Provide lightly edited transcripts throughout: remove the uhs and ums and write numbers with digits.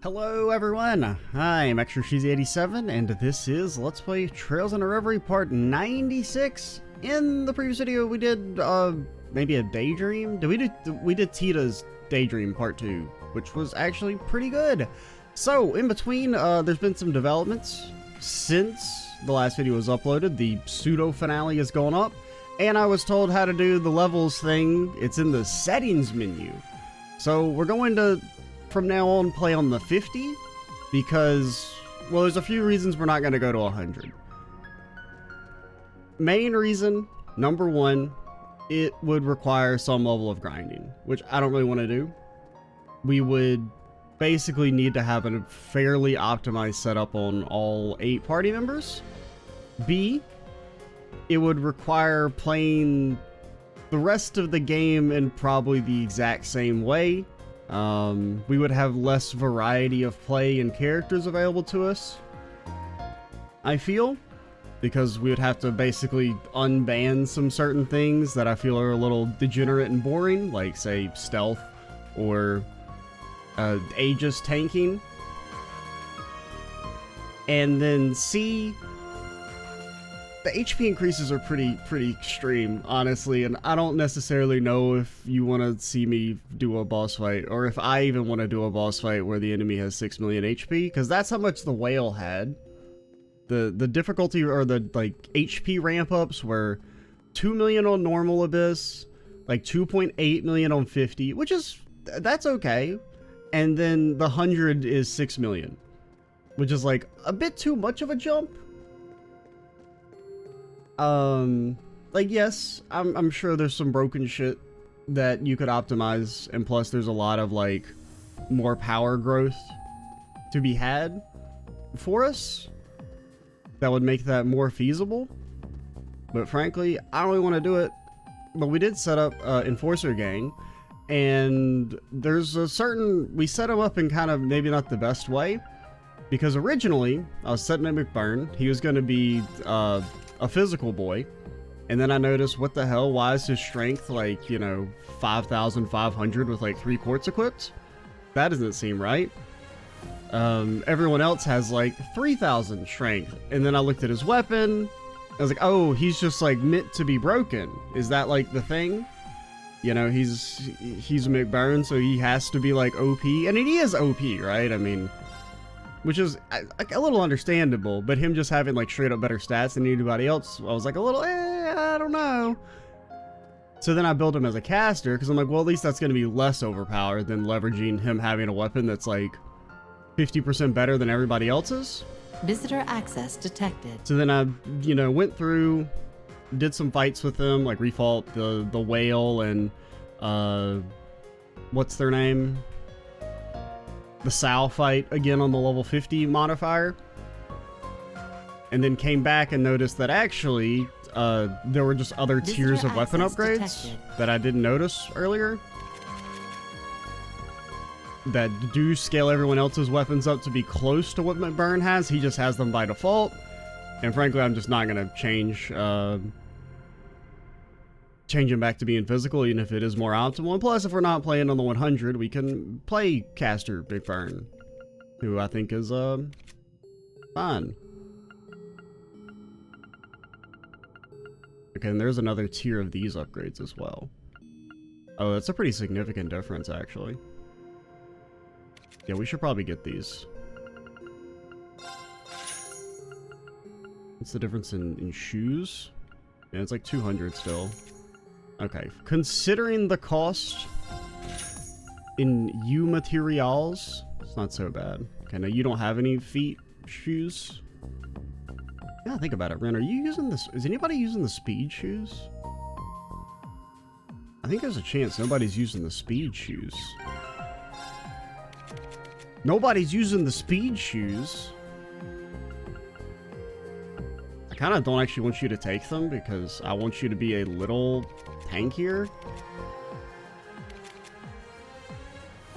Hello everyone, I'm ExtraCheesy87 and this is Let's Play Trails Into Reverie Part 96. In the previous video we did maybe a daydream? We did Tita's Daydream Part 2, which was actually pretty good. So in between there's been some developments since the last video was uploaded. The pseudo finale has gone up and I was told how to do the levels thing. It's in the settings menu. So we're going to from now on play on the 50 because, well, there's a few reasons we're not going to go to 100. Main reason, number one, it would require some level of grinding, which I don't really want to do. We would basically need to have a fairly optimized setup on all 8 party members. B, it would require playing the rest of the game in probably the exact same way. We would have less variety of play and characters available to us, I feel, because we would have to basically unban some certain things that I feel are a little degenerate and boring, like, say, stealth or Aegis tanking. And then C, the HP increases are pretty extreme, honestly, and I don't necessarily know if you want to see me do a boss fight, or if I even want to do a boss fight where the enemy has 6 million HP, because that's how much the whale had. The difficulty, or the, like, HP ramp-ups were 2 million on normal Abyss, like 2.8 million on 50, which is, that's okay, and then the 100 is 6 million, which is, like, a bit too much of a jump. Like, yes, I'm sure there's some broken shit that you could optimize, and plus there's a lot of, like, more power growth to be had for us that would make that more feasible. But frankly, I don't really want to do it. But we did set up Enforcer Gang, and there's a certain, we set him up in kind of maybe not the best way, because originally I was setting up McBurns. He was going to be a physical boy, and then I noticed, what the hell, why is his strength like, you know, 5,500 with like 3 quartz equipped? That doesn't seem right. Everyone else has like 3,000 strength, and then I looked at his weapon. I was like, oh, he's just like meant to be broken. Is that like the thing? You know, he's a McBurns, so he has to be like OP, and he is OP, right? I mean, which is a little understandable, but him just having like straight up better stats than anybody else, I was like a little, I don't know. So then I built him as a caster, because I'm like, well, at least that's going to be less overpowered than leveraging him having a weapon that's like 50% better than everybody else's. Visitor access detected. So then I, you know, went through, did some fights with them, like refought the whale and, what's their name? The Sow fight again on the level 50 modifier, and then came back and noticed that actually there were just other tiers of weapon upgrades that I didn't notice earlier that do scale everyone else's weapons up to be close to what McBurns has. He just has them by default, and frankly I'm just not going to change him back to being physical, even if it is more optimal. And plus, if we're not playing on the 100, we can play caster McBurns, who I think is fine. Okay, and there's another tier of these upgrades as well. Oh, that's a pretty significant difference, actually. Yeah, we should probably get these. What's the difference in shoes? Yeah, it's like 200 still. Okay, considering the cost in U materials, it's not so bad. Okay, now you don't have any feet shoes. Yeah, think about it, Ren. Are you using this? Is anybody using the speed shoes? I think there's a chance nobody's using the speed shoes. Nobody's using the speed shoes. I kind of don't actually want you to take them because I want you to be a little tankier.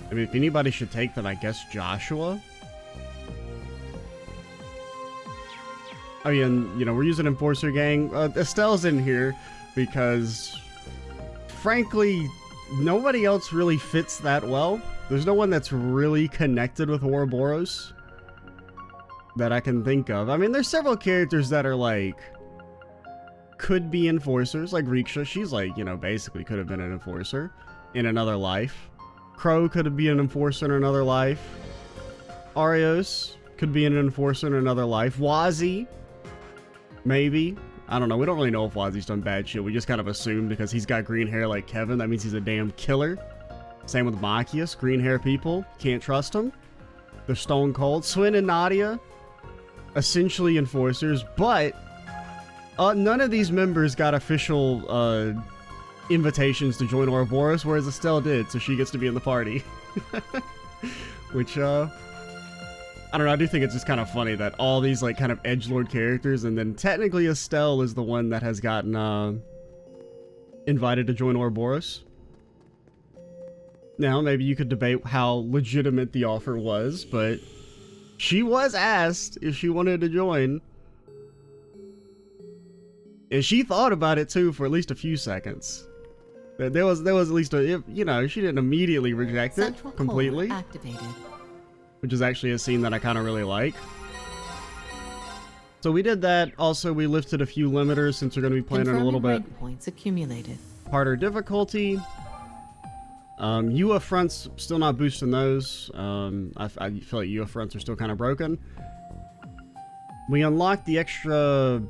I mean, if anybody should take them, I guess Joshua. Oh yeah, and, you know, we're using Enforcer Gang. Estelle's in here because, frankly, nobody else really fits that well. There's no one that's really connected with Ouroboros that I can think of. I mean, there's several characters that are like, could be enforcers, like Riksha. She's like, you know, basically could have been an enforcer in another life. Crow could have been an enforcer in another life. Arios could be an enforcer in another life. Wazi, maybe. I don't know. We don't really know if Wazi's done bad shit. We just kind of assume because he's got green hair like Kevin, that means he's a damn killer. Same with Machias. Green hair people. Can't trust them. They're stone cold. Swin and Nadia, essentially enforcers, but none of these members got official invitations to join Ouroboros, whereas Estelle did, so she gets to be in the party. Which, I don't know, I do think it's just kind of funny that all these, like, kind of edgelord characters, and then technically Estelle is the one that has gotten, invited to join Ouroboros. Now, maybe you could debate how legitimate the offer was, but she was asked if she wanted to join. And she thought about it, too, for at least a few seconds. There was at least a, you know, she didn't immediately reject it completely. Activated. Which is actually a scene that I kind of really like. So we did that. Also, we lifted a few limiters since we're going to be playing in a little bit Points accumulated. harder difficulty. UF fronts, still not boosting those. I feel like UF fronts are still kind of broken. We unlocked the extra...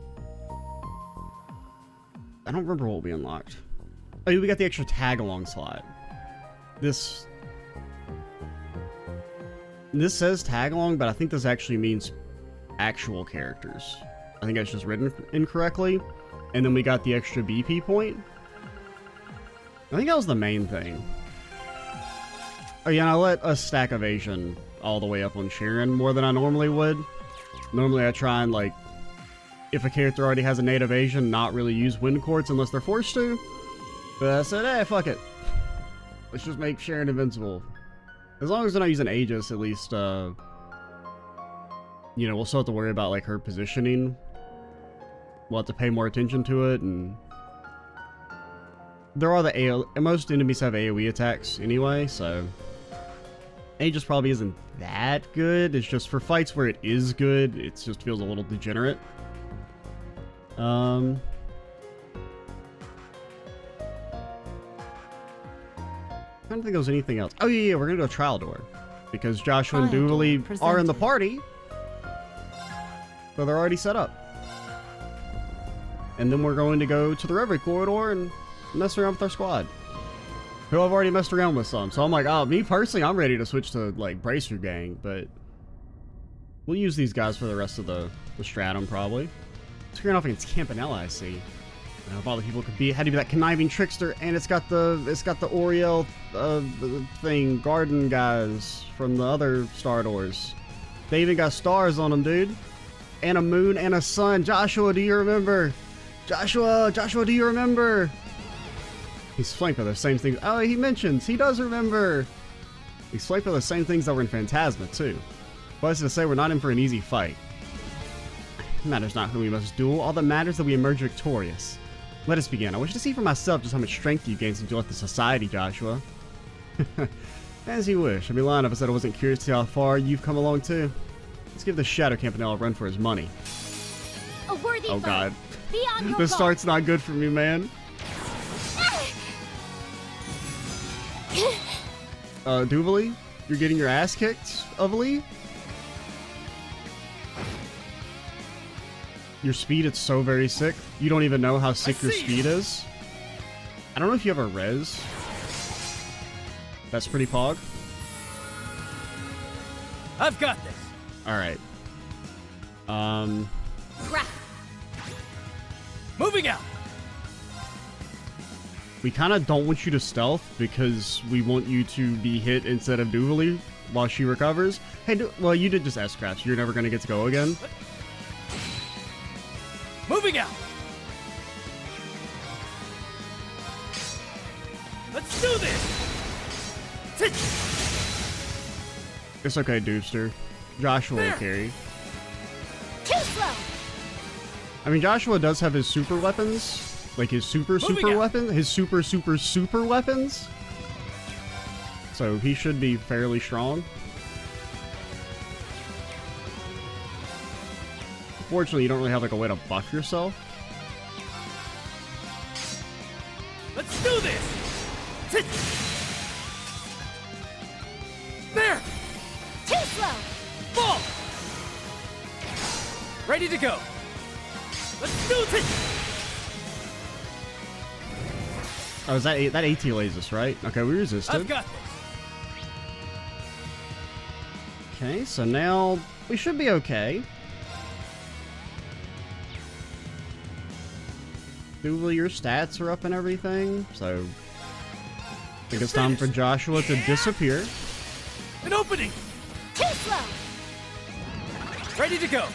I don't remember what we unlocked. Oh, we got the extra tag-along slot. This says tag-along, but I think this actually means actual characters. I think that's just written incorrectly. And then we got the extra BP point. I think that was the main thing. Oh yeah, and I let us stack evasion all the way up on Sharon more than I normally would. Normally I try and, like, if a character already has innate evasion, not really use wind quartz unless they're forced to. But I said, hey, fuck it. Let's just make Sharon invincible. As long as they're not using Aegis, at least, you know, we'll still have to worry about, like, her positioning. We'll have to pay more attention to it, and... There are the AoE... Most enemies have AoE attacks anyway, so... Aegis probably isn't that good. It's just for fights where it is good, it just feels a little degenerate. I don't think there was anything else. Oh yeah, we're gonna do a trial door. Because Joshua and Dooley are in the party. So they're already set up. And then we're going to go to the Reverie corridor and mess around with our squad. Who I've already messed around with some. So I'm like, oh, me personally, I'm ready to switch to, like, Bracer Gang, but we'll use these guys for the rest of the stratum, probably. Squaring off against Campanella, I see. Of all the people could be, had to be that conniving trickster, and it's got the Oriel thing, garden guys from the other Star Doors. They even got stars on them, dude. And a moon and a sun. Joshua, do you remember? Joshua, do you remember? He's flanked by the same things. Oh, he mentions. He does remember. He's flanked by the same things that were in Phantasma, too. But I was to say, we're not in for an easy fight. It matters not who we must duel. All that matters is that we emerge victorious. Let us begin. I wish to see for myself just how much strength you gained since you left the society, Joshua. As you wish. I'd be lying if I said I wasn't curious to see how far you've come along, too. Let's give the Shadow Campanella a run for his money. A worthy oh, God. Be on your This start's not good for me, man. Duvalie, you're getting your ass kicked, Uvalie? Your speed, it's so very sick. You don't even know how sick your speed is. I don't know if you have a res. That's pretty pog. I've got this. Alright. Moving out. We kind of don't want you to stealth because we want you to be hit instead of Duvalie while she recovers. Hey, well, you did just S-Craft. You're never going to get to go again. Moving out. Let's do this. It's okay, Doobster. Joshua will carry. Too slow. I mean, Joshua does have his super weapons. Like his super weapon. His super weapons. so he should be fairly strong. Fortunately, you don't really have like a way to buff yourself. Let's do this! Sit! There! Too slow! Fall! Ready to go! Let's do this! Oh, is that that AT lasers, right? Okay, we resisted. I've got this! Okay, so now we should be okay. Duval, your stats are up and everything, so I think it's time for Joshua to disappear. An opening! Too slow! Ready to go!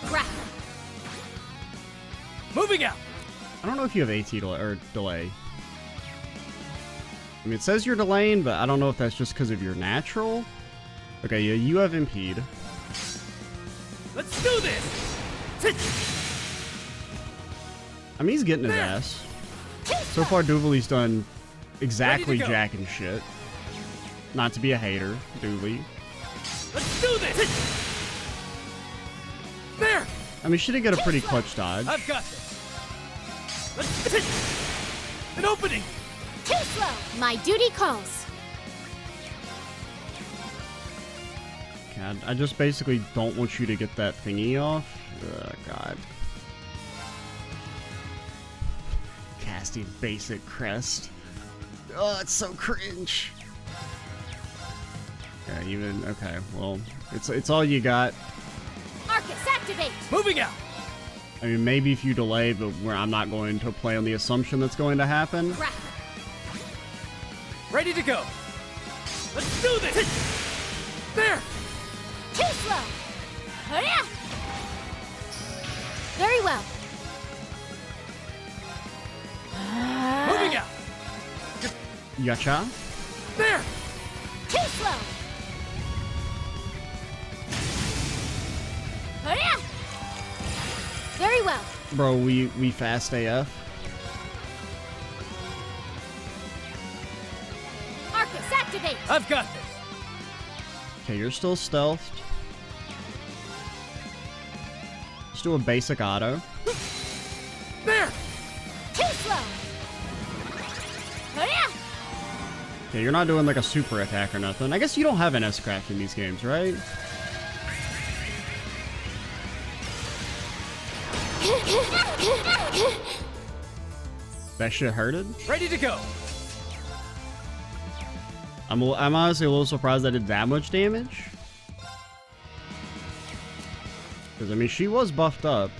Grapple! Moving out! I don't know if you have AT delay. I mean, it says you're delaying, but I don't know if that's just because of your natural. Okay, yeah, you have impede. Let's do this! Sit! I mean, he's getting his There. ass. Too So far, Duval's done exactly Ready to go. jack and shit. Not to be a hater, Duval. Let's do this! Sit! There! I mean, she did get a pretty clutch dodge. I've got this! Let's sit! An opening! Too slow! My duty calls. God, I just basically don't want you to get that thingy off. Oh, God. Casting basic crest. Oh, it's so cringe. Yeah, even okay. Well, it's all you got. Arcus, activate! Moving out! I mean, maybe if you delay, but where I'm not going to play on the assumption that's going to happen. Grapple! Ready to go! Let's do this! Sit! There! Too slow! Hurry! Very well. Moving out! Yacha. There! Too slow! Hurry! Very well. Bro, we fast AF. Arcus, activate! I've got this! Okay, you're still stealthed. Let's do a basic auto. There! Too slow! Hurry! Okay, you're not doing like a super attack or nothing. I guess you don't have an S-craft in these games, right? That shit hurted. Ready to go! I'm honestly a little surprised I did that much damage. Because, I mean, she was buffed up.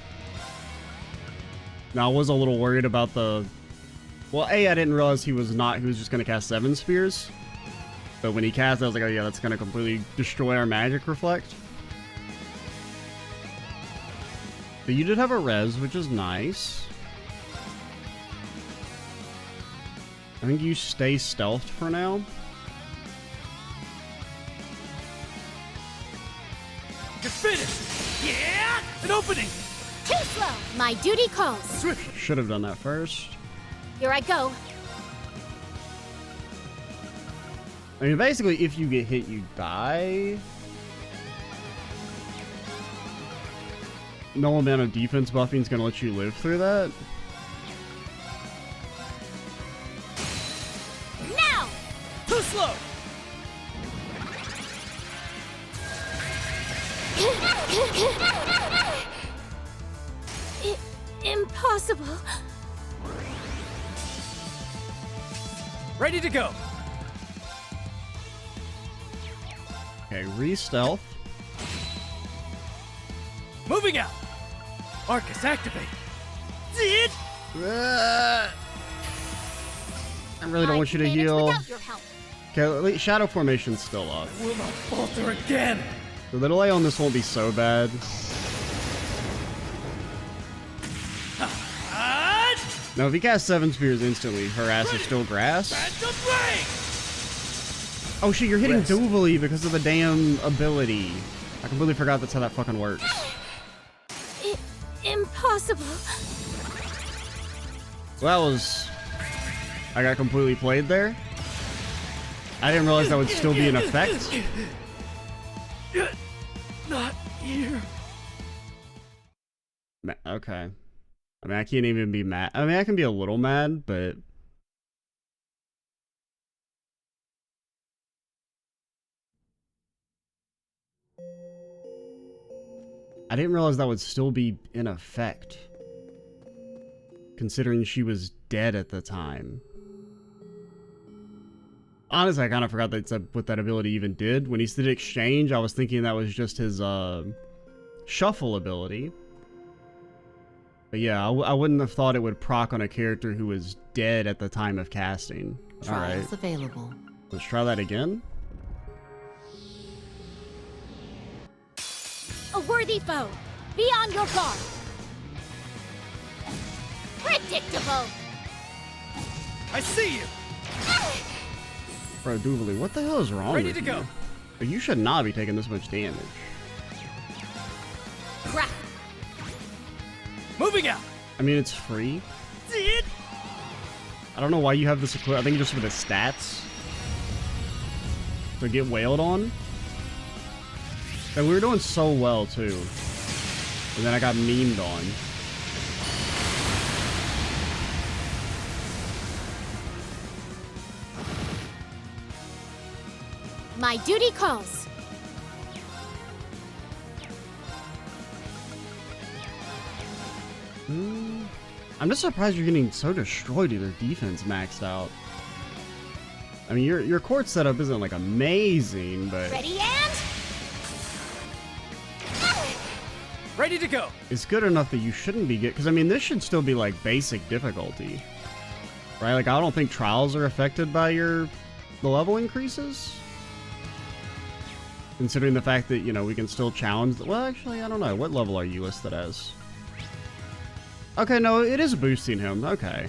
Now, I was a little worried about the... Well, A, I didn't realize he was just going to cast 7 spears. But when he cast, I was like, oh yeah, that's going to completely destroy our magic reflect. But you did have a res, which is nice. I think you stay stealthed for now. You're finished! Yeah! An opening! Too slow! My duty calls. Swift! Should have done that first. Here I go. I mean, basically, if you get hit, you die. No amount of defense buffing is going to let you live through that. Now! Too slow! Impossible. Ready to go! Okay, re-stealth. Moving out! Arcus, activate! It! I really don't want you to manage heal. without your help. Okay, Shadow Formation's still up. Will not falter again! So the delay on this won't be so bad. Now, if he casts 7 spears instantly, her ass is still grass. Phantom Blade! Oh shit, you're hitting Rest. Duvally because of the damn ability. I completely forgot that's how that fucking works. Impossible. Well, that was I got completely played there. I didn't realize that would still be in effect. Not here. Okay. I mean, I can't even be mad. I mean, I can be a little mad, but... I didn't realize that would still be in effect. Considering she was dead at the time. Honestly, I kind of forgot what that ability even did. When he did exchange, I was thinking that was just his shuffle ability. But yeah, I wouldn't have thought it would proc on a character who was dead at the time of casting. Trials Alright, available. let's try that again. A worthy foe. Be on your guard. Predictable. I see you. Bro, Doobly, what the hell is wrong Ready with to you? go. But you should not be taking this much damage. Crap. Moving out. I mean, it's free. See it? I don't know why you have this equipped. I think just for the stats. To get wailed on. And we were doing so well, too. And then I got memed on. My duty calls. I'm just surprised you're getting so destroyed with their defense maxed out. I mean, your court setup isn't like amazing, but Ready and... Ready to go. it's good enough that you shouldn't be because I mean, this should still be like basic difficulty, right? Like, I don't think trials are affected by the level increases. Considering the fact that, you know, we can still challenge... Well, actually, I don't know. What level are you listed as? Okay, no, it is boosting him. Okay.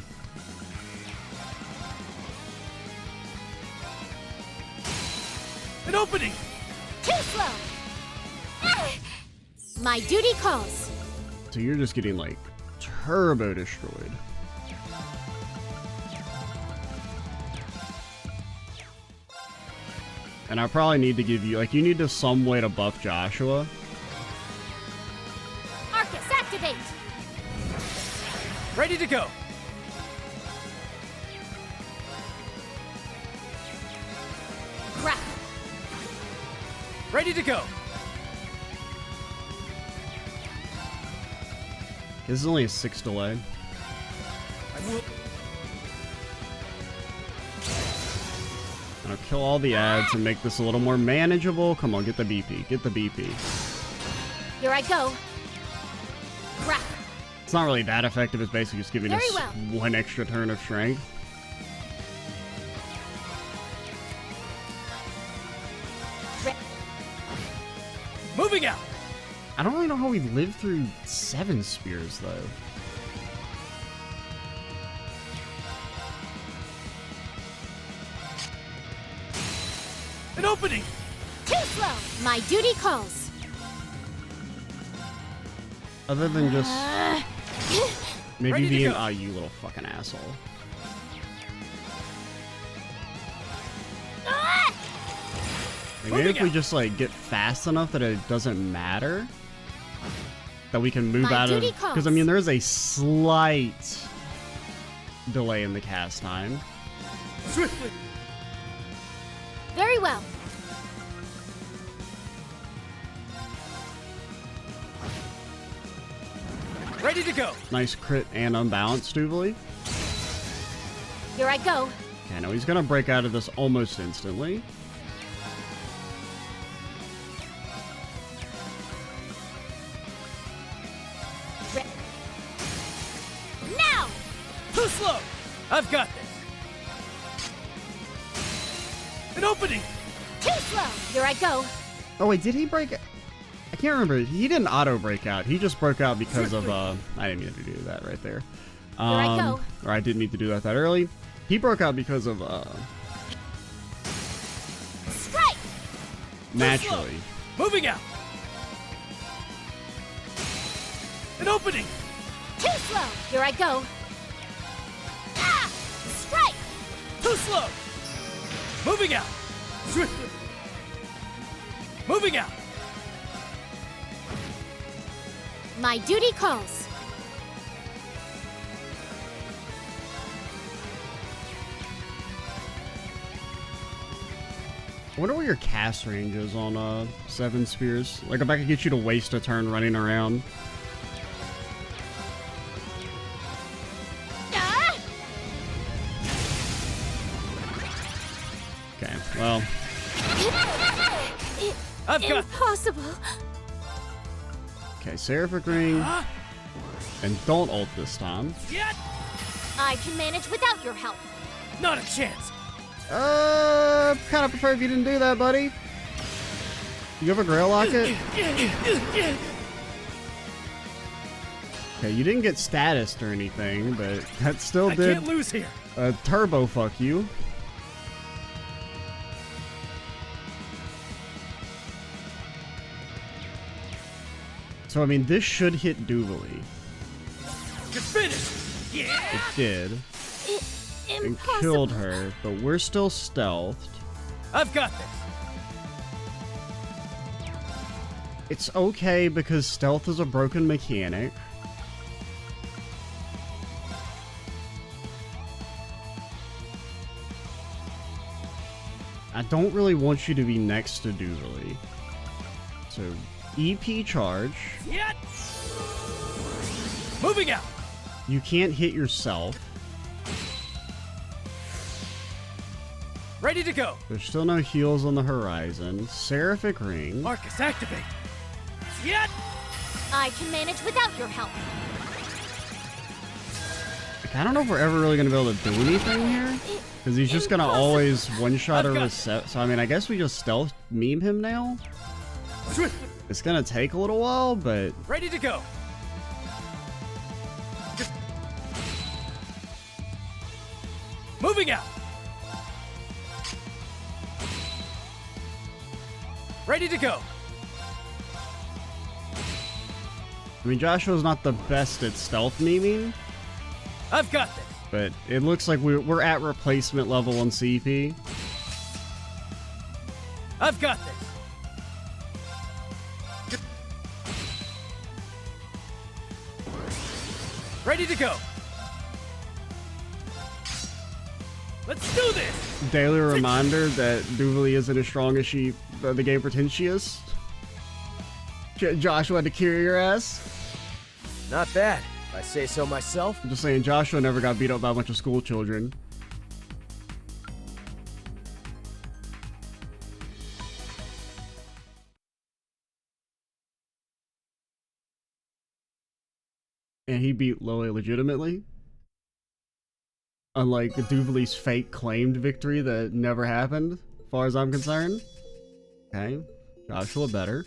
An opening. Too slow. My duty calls. So you're just getting, like, turbo destroyed. And I probably need to give you... Like, you need to some way to buff Joshua. Arcus, activate. Ready to go. Crap. Ready to go. This is only a 6 delay. I will. And I'll kill all the ads and make this a little more manageable. Come on, get the BP. Get the BP. Here I go. Crap. It's not really that effective. It's basically just giving Very us well. one extra turn of strength. Moving out. I don't really know how we lived through 7 spears, though. An opening. Too slow. My duty calls. Other than just maybe Ready to being, go. ah, you little fucking asshole. Ah! Like, maybe if Moving we out. just, like, get fast enough that it doesn't matter. That we can move My out of... duty Because, I calls. mean, there is a slight delay in the cast time. Swiftly. Very well. Ready to go. Nice crit and unbalanced, Doobly. Here I go. Okay, now he's gonna break out of this almost instantly. Re- now. Too slow. I've got this. An opening. Too slow. Here I go. Oh wait, did he break? I can't remember. He didn't auto break out. He just broke out because of I didn't mean to do that right there. I go. Or I didn't need to do that early. He broke out because of Strike. naturally. Moving out. An opening. Too slow. Here I go. Ah! Strike. Too slow! Moving out! Swiftly! Moving out! My duty calls. I wonder what your cast range is on 7 Spears. Like, if I could get you to waste a turn running around. Ah! Okay, well, I've got Impossible. okay, Seraphic Ring. And don't ult this time. yet. I can manage without your help. Not a chance. Kind of prefer if you didn't do that, buddy. You have a Grail Locket? Okay, you didn't get statused or anything, but that still I did can't lose here. turbo fuck you. So, I mean, this should hit Duvalie. You're finished. Yeah. It did. And Impossible. killed her, but we're still stealthed. I've got this. It's okay because stealth is a broken mechanic. I don't really want you to be next to Duvalie. So, EP charge. Yet. Moving out. You can't hit yourself. Ready to go. There's still no heals on the horizon. Seraphic Ring. Marcus, activate. Yet. I can manage without your help. Like, I don't know if we're ever really going to be able to do anything here. Because he's just going to always one-shot or reset. So, I mean, I guess we just stealth meme him now. Swift. It's going to take a little while, but... Ready to go. Moving out. Ready to go. I mean, Joshua's not the best at stealth memeing, I've got this. but it looks like we're at replacement level on CP. I've got this. Ready to go. Let's do this. Daily reminder that Duvalie isn't as strong as the game pretends she is. Joshua had to carry your ass. Not bad, if I say so myself. I'm just saying, Joshua never got beat up by a bunch of school children. And he beat Loe legitimately. Unlike Duvalie's fake claimed victory that never happened, as far as I'm concerned. Okay, Joshua better.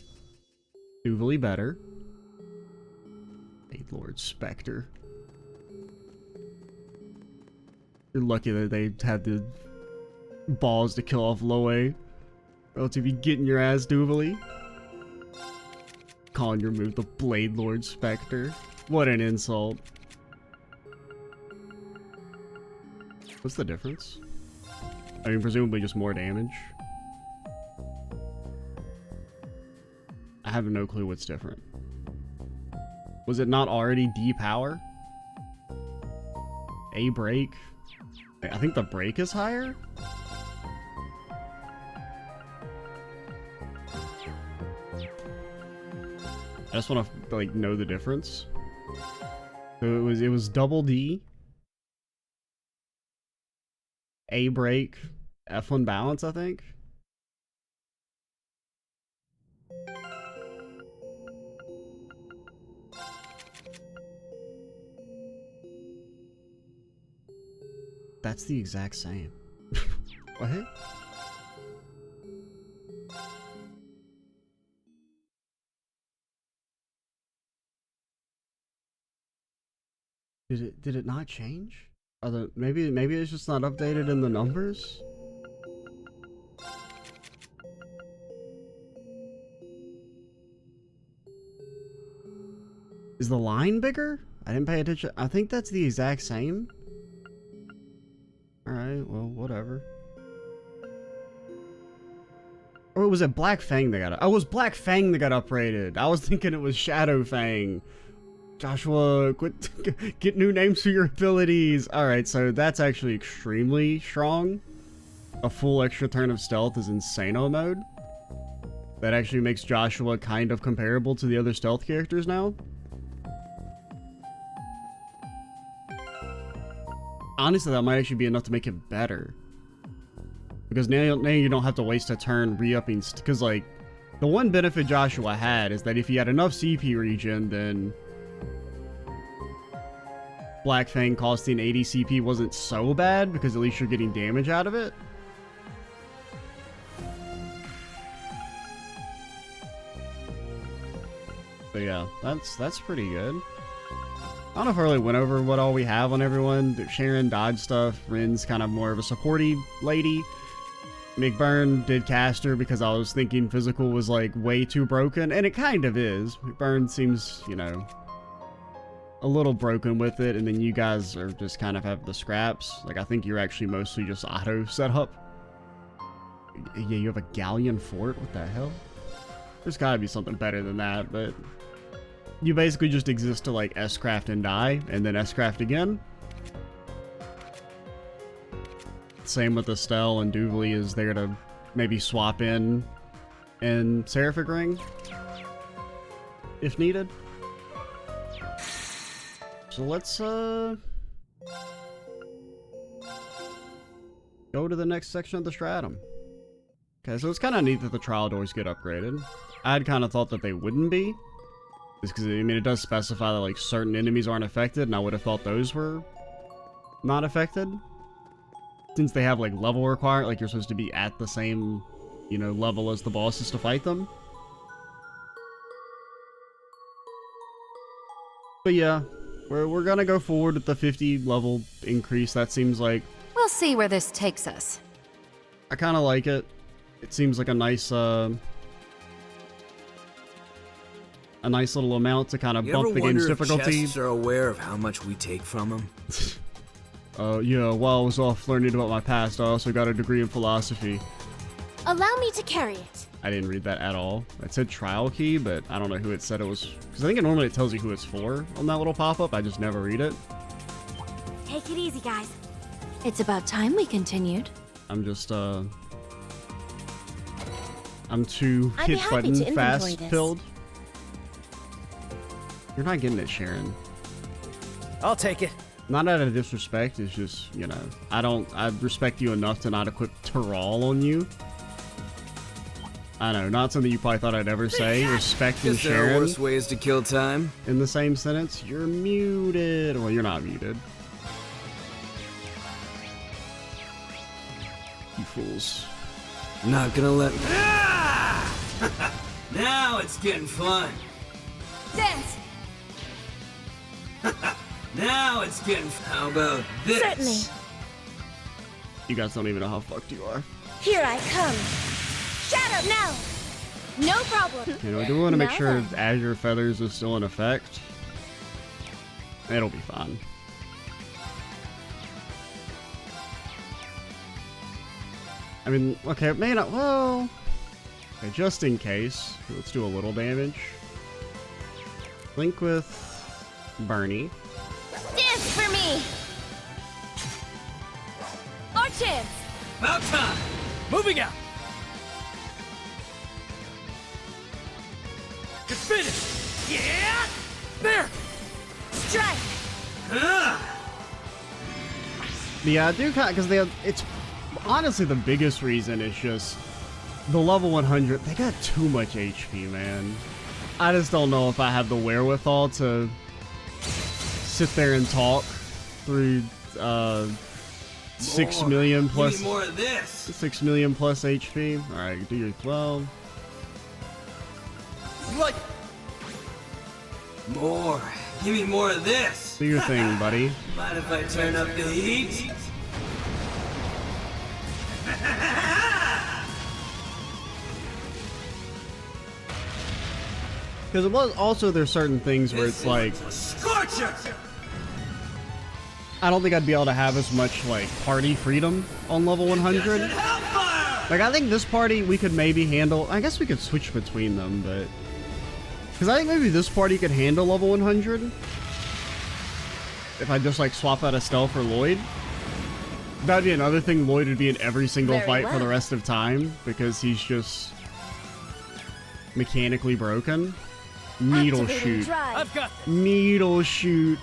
Duvalie better. Hey, Lord Spectre. You're lucky that they had the balls to kill off Loe. Or else you'd be getting your ass, Duvalie. Calling your move the Blade Lord Spectre. What an insult. What's the difference? I mean, presumably just more damage. I have no clue what's different. Was it not already D power? A break? I think the break is higher? I just want to like know the difference. So it was double D, A break, F1 balance, I think. That's the exact same. What? Did it not change? Maybe it's just not updated in the numbers? Is the line bigger? I didn't pay attention. I think that's the exact same. Alright, well, whatever. Or was it Black Fang that got... Oh, it was Black Fang that got upgraded. I was thinking it was Shadow Fang. Joshua, quit, get new names for your abilities. Alright, so that's actually extremely strong. A full extra turn of stealth is Insano mode. That actually makes Joshua kind of comparable to the other stealth characters now. Honestly, that might actually be enough to make it better. Because now you don't have to waste a turn re-upping, because like, the one benefit Joshua had is that if he had enough CP regen, then Black Fang costing 80 CP wasn't so bad, because at least you're getting damage out of it. But yeah, that's pretty good. I don't know if I really went over what all we have on everyone. Sharon dodge stuff. Rin's kind of more of a supporty lady. McBurn did caster because I was thinking physical was like way too broken, and it kind of is. McBurn seems, you know, a little broken with it, and then you guys are just kind of have the scraps. Like, I think you're actually mostly just auto setup. Yeah, you have a galleon fort? What the hell? There's gotta be something better than that, but you basically just exist to like S-craft and die, and then S-craft again. Same with Estelle, and Duvley is there to maybe swap in and Seraphic Ring if needed. So let's go to the next section of the stratum. Okay, so it's kind of neat that the trial doors get upgraded. I had kind of thought that they wouldn't be, just because, I mean, it does specify that like certain enemies aren't affected, and I would have thought those were not affected. Since they have like level required, like you're supposed to be at the same, you know, level as the bosses to fight them. But yeah, we're gonna go forward with the 50 level increase. That seems like... We'll see where this takes us. I kind of like it. It seems like a nice little amount to kind of bump the game's difficulty. You ever wonder if chests are aware of how much we take from them? Yeah, while I was off learning about my past, I also got a degree in philosophy. Allow me to carry it. I didn't read that at all. It said trial key, but I don't know who it said it was. Because I think it normally tells you who it's for on that little pop-up. I just never read it. Take it easy, guys. It's about time we continued. I'm just, I'm too I'd be hit happy button to inventory fast this. pilled. You're not getting it, Sharon. I'll take it. Not out of disrespect, it's just, you know, I respect you enough to not equip Terral on you. I know, not something you probably thought I'd ever say. Respect and Is there Sharon worse ways to kill time? in the same sentence. You're muted. Well, you're not muted. You fools. Not gonna let. Now it's getting fun. Dance! Now it's getting. How about this? Certainly. You guys don't even know how fucked you are. Here I come. Shadow now! No problem. You know, I do want to make Now sure then. Azure Feathers is still in effect. It'll be fine. I mean, okay, it may not, well... Okay, just in case, let's do a little damage. Link with Bernie. Dance for me! Our chance! About time. Moving out. You're finished. Yeah. There. Strike! Yeah, I do kind of, because they have, it's honestly the biggest reason is just the level 100, they got too much HP, man. I just don't know if I have the wherewithal to sit there and talk through 6 million plus. Give me more of this. 6 million plus HP. Alright, do your 12. Like More. Give me more of this. Do your thing, buddy. Mind if I turn up the heat? Because it was also, there's certain things where it's like, Scorcher. I don't think I'd be able to have as much like party freedom on level 100. Hellfire. Like, I think this party we could maybe handle. I guess we could switch between them, but because I think maybe this party could handle level 100 if I just like swap out Estelle for Lloyd. That'd be another thing. Lloyd would be in every single Very fight for the well. rest of time because he's just mechanically broken. Needle Activating shoot. drive. I've got this. Needle shoot.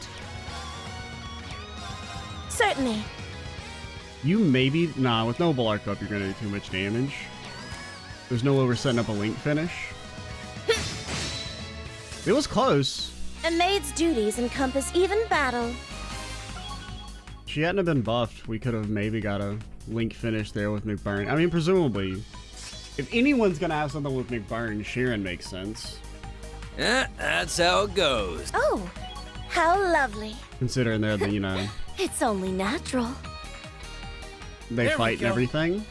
Certainly. You maybe... Nah, with no Arc up, you're gonna do too much damage. There's no way we're setting up a Link finish. It was close. A maid's duties encompass even battle. If she hadn't have been buffed, we could have maybe got a Link finish there with McBurns. I mean, presumably, if anyone's gonna have something with McBurns, Sharon makes sense. That's how it goes. Oh, how lovely. Considering they're the, you know, It's only natural. they There we fight and go. everything.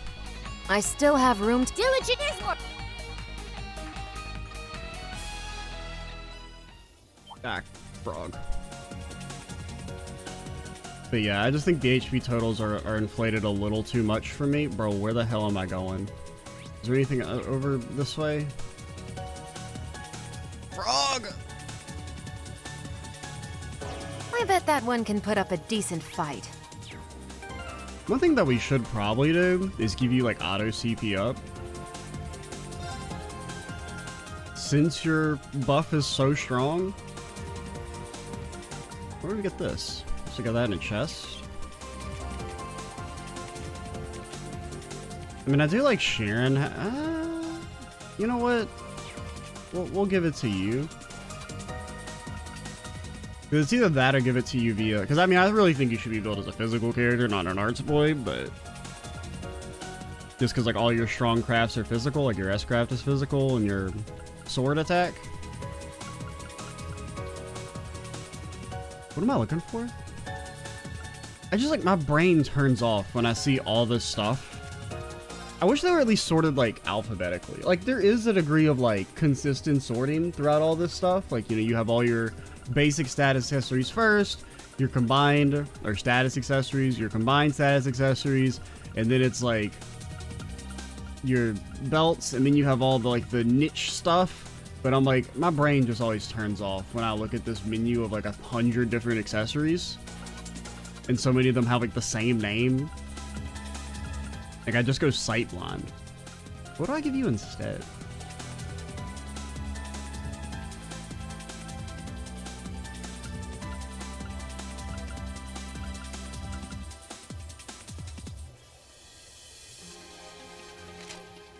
I still have room to... Diligent Ah, frog. But yeah, I just think the HP totals are inflated a little too much for me. Bro, where the hell am I going? Is there anything over this way? Frog! I bet that one can put up a decent fight. One thing that we should probably do is give you like auto CP up. Since your buff is so strong. Where do we get this? So we got that in a chest. I mean, I do like Sharon. You know what? We'll give it to you. 'Cause it's either that or give it to you via... Because, I mean, I really think you should be built as a physical character, not an arts boy, but... Just because, like, all your strong crafts are physical, like your S-craft is physical, and your sword attack. What am I looking for? I just, like, my brain turns off when I see all this stuff. I wish they were at least sorted, like, alphabetically. Like, there is a degree of, like, consistent sorting throughout all this stuff. Like, you know, you have all your basic status accessories first, your combined, or status accessories, your combined status accessories, and then it's, like, your belts, and then you have all the, like, the niche stuff. But I'm like, my brain just always turns off when I look at this menu of, like, 100 different accessories. And so many of them have, like, the same name. Like, I just go sight blind. What do I give you instead?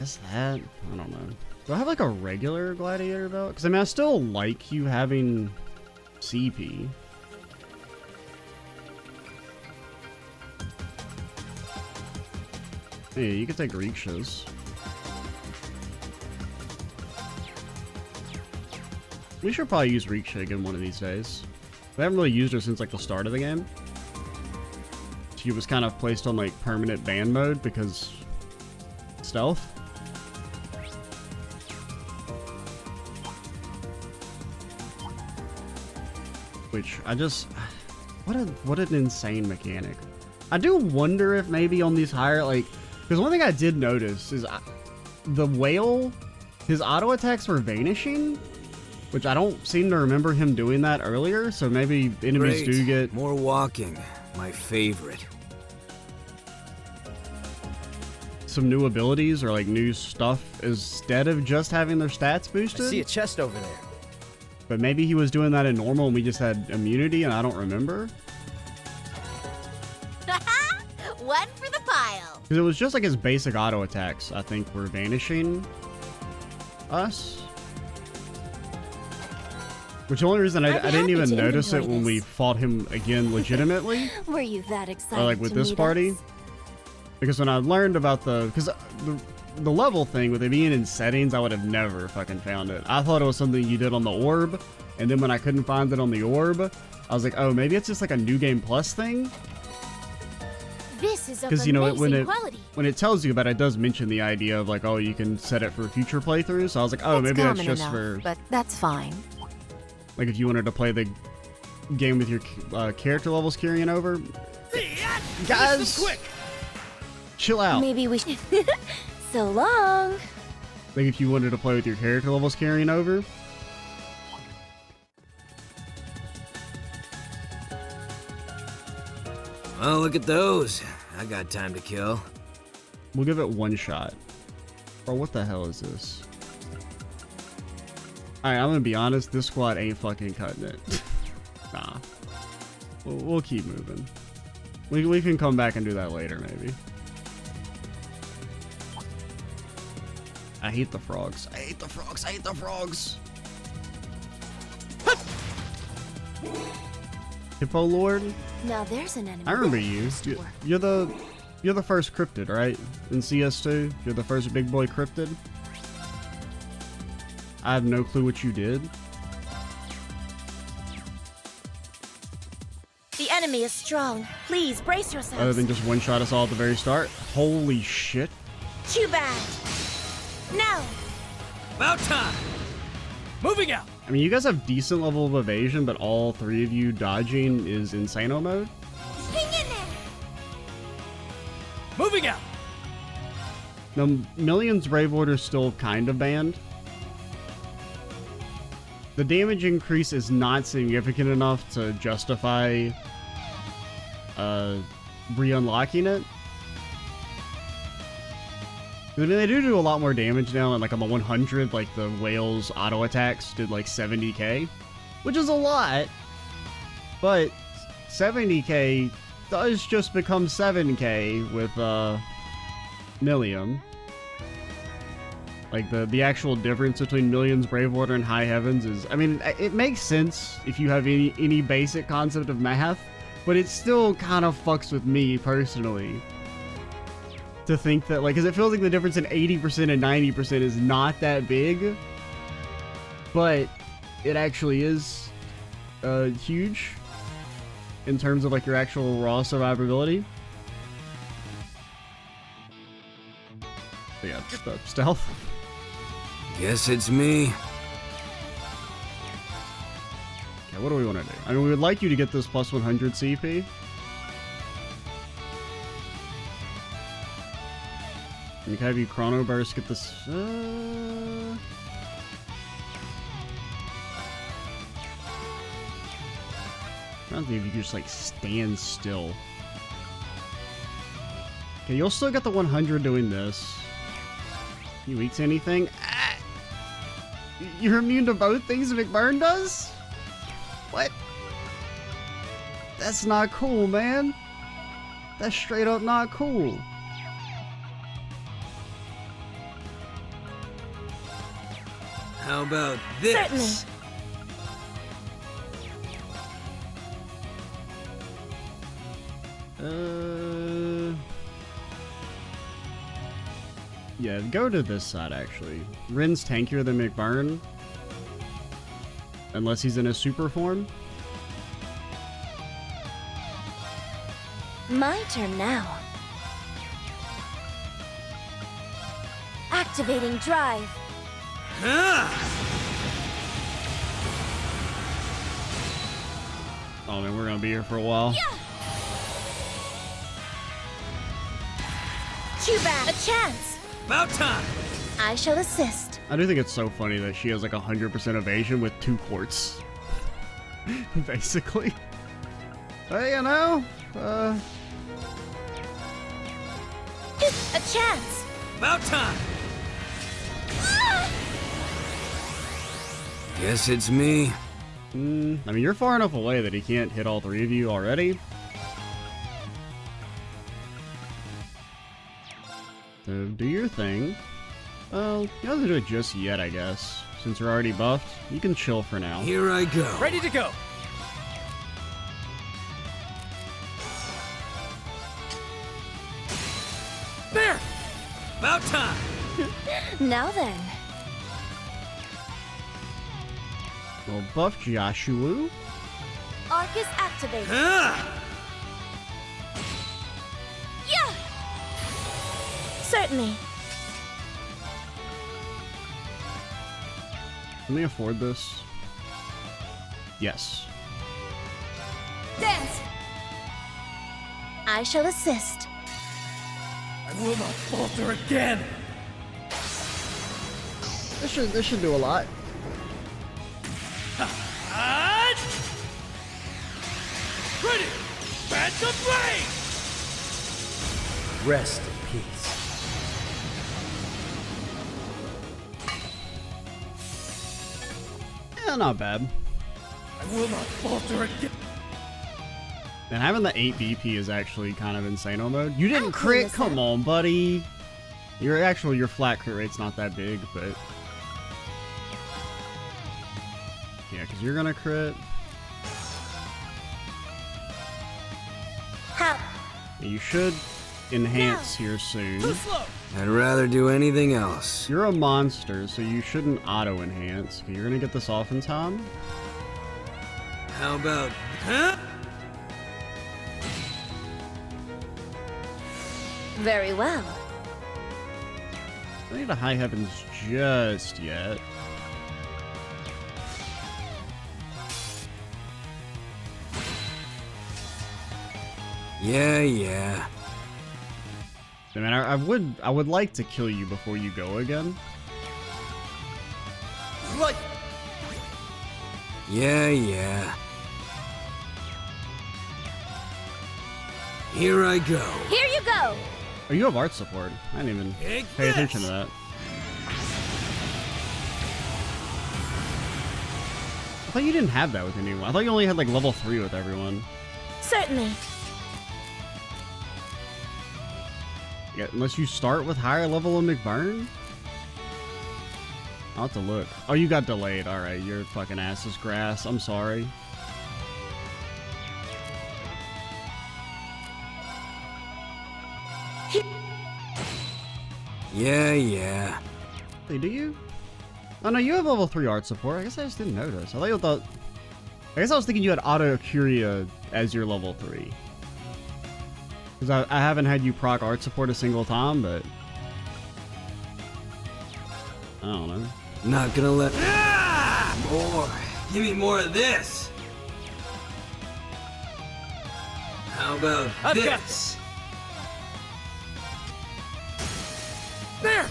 Is that? I don't know. Do I have, like, a regular gladiator belt? Because, I mean, I still like you having CP. Hey, you could take Rikshas. We should probably use Riksha again one of these days. We haven't really used her since, like, the start of the game. She was kind of placed on, like, permanent ban mode because stealth. Which I just... What an insane mechanic. I do wonder if maybe on these higher, like... Because one thing I did notice is the whale, his auto attacks were vanishing, which I don't seem to remember him doing that earlier, so maybe enemies do get... More walking. My favorite. some new abilities or like new stuff instead of just having their stats boosted. I see a chest over there. But maybe he was doing that in normal and we just had immunity and I don't remember. One for the pile. Because it was just like his basic auto attacks, I think, were vanishing us. Which the only reason I didn't happy even to notice it inventory when we this. fought him again legitimately. Were you that excited Or like with to this meet party. us? Because when I learned about because the level thing with it being in settings, I would have never fucking found it. I thought it was something you did on the orb, and then when I couldn't find it on the orb, I was like, oh, maybe it's just like a new game plus thing. This is of Because you know amazing quality. when it tells you about it, it does mention the idea of like, oh, you can set it for future playthroughs. So I was like, oh, It's maybe that's common just enough, for but that's fine. like if you wanted to play the game with your character levels carrying over. Guys, Quick! chill out. Maybe we should So long. Like if you wanted to play with your character levels carrying over. Oh, look at those. I got time to kill. We'll give it one shot. Bro, what the hell is this? Alright, I'm gonna be honest, this squad ain't fucking cutting it. Nah. We'll keep moving. We can come back and do that later, maybe. I hate the frogs. I hate the frogs. I hate the frogs. Hippo Lord? Now there's an enemy. I remember you. You're the first cryptid, right? In CS2, you're the first big boy cryptid. I have no clue what you did. The enemy is strong. Please brace yourselves. Other than just one-shot us all at the very start. Holy shit. Too bad. Now. About time. Moving out. I mean, you guys have decent level of evasion, but all three of you dodging is insano mode. Hang in there. Moving out. Now, Million's Brave Order is still kind of banned. The damage increase is not significant enough to justify re-unlocking it. I mean, they do a lot more damage now, and like on the 100, like the whale's auto attacks did like 70k, which is a lot, but 70k does just become 7k with Millium. Like the actual difference between Million's Brave Order and High Heavens is, I mean, it makes sense if you have any basic concept of math, but it still kind of fucks with me personally to think that, like, because it feels like the difference in 80% and 90% is not that big, but it actually is huge in terms of like your actual raw survivability. So yeah, stealth. Guess it's me. Yeah, what do we want to do? I mean, we would like you to get this plus 100 CP. We can have you Chrono Burst get this. I don't think if you could just like stand still. Okay, you'll still get the 100 doing this. You weak to anything? Ah! You're immune to both things McBurn does? What? That's not cool, man. That's straight up not cool. How about this? Certainly. Yeah, go to this side, actually. Rin's tankier than McBurn. Unless he's in a super form. My turn now. Activating drive. Oh man, we're gonna be here for a while. Too bad. A chance. About time. I shall assist. I do think it's so funny that she has like 100% evasion with 2 quartz. Basically. Hey, you know, A chance. About time. Guess it's me. I mean, you're far enough away that he can't hit all 3 of you already. So do your thing. Well, you don't have to do it just yet, I guess. Since you're already buffed, you can chill for now. Here I go. Ready to go. There. About time. Now then. Well, buff Joshua. Arcus activated. Yeah. Certainly. Can we afford this? Yes. Dance. I shall assist. I will not falter again. This should do a lot. And... Ready! Phantom Blade! Rest in peace. Yeah, not bad. I will not falter again. And having the 8 BP is actually kind of insane on mode. You didn't I'll crit? clean this Come on, buddy. Your flat crit rate's not that big, but... Yeah, because you're gonna crit. How? You should enhance here soon. Too slow! I'd rather do anything else. You're a monster, so you shouldn't auto-enhance. You're gonna get this off in time. How about... Huh? Very well. I don't need a high heavens just yet. Yeah. I mean, I would like to kill you before you go again. Like... Yeah. Here I go. Here you go. Oh, you have art support. I didn't even Take pay attention this. to that. I thought you didn't have that with anyone. I thought you only had like level 3 with everyone. Certainly. Yeah, unless you start with higher level of McBurn? I'll have to look. Oh, you got delayed. Alright, your fucking ass is grass. I'm sorry. Yeah. Hey, do you? Oh no, you have level 3 art support. I guess I just didn't notice. I guess I was thinking you had Auto Curia as your level 3. Because I haven't had you proc art support a single time, but... I don't know. Not gonna let... More. Give me more of this. How about I've got this? There!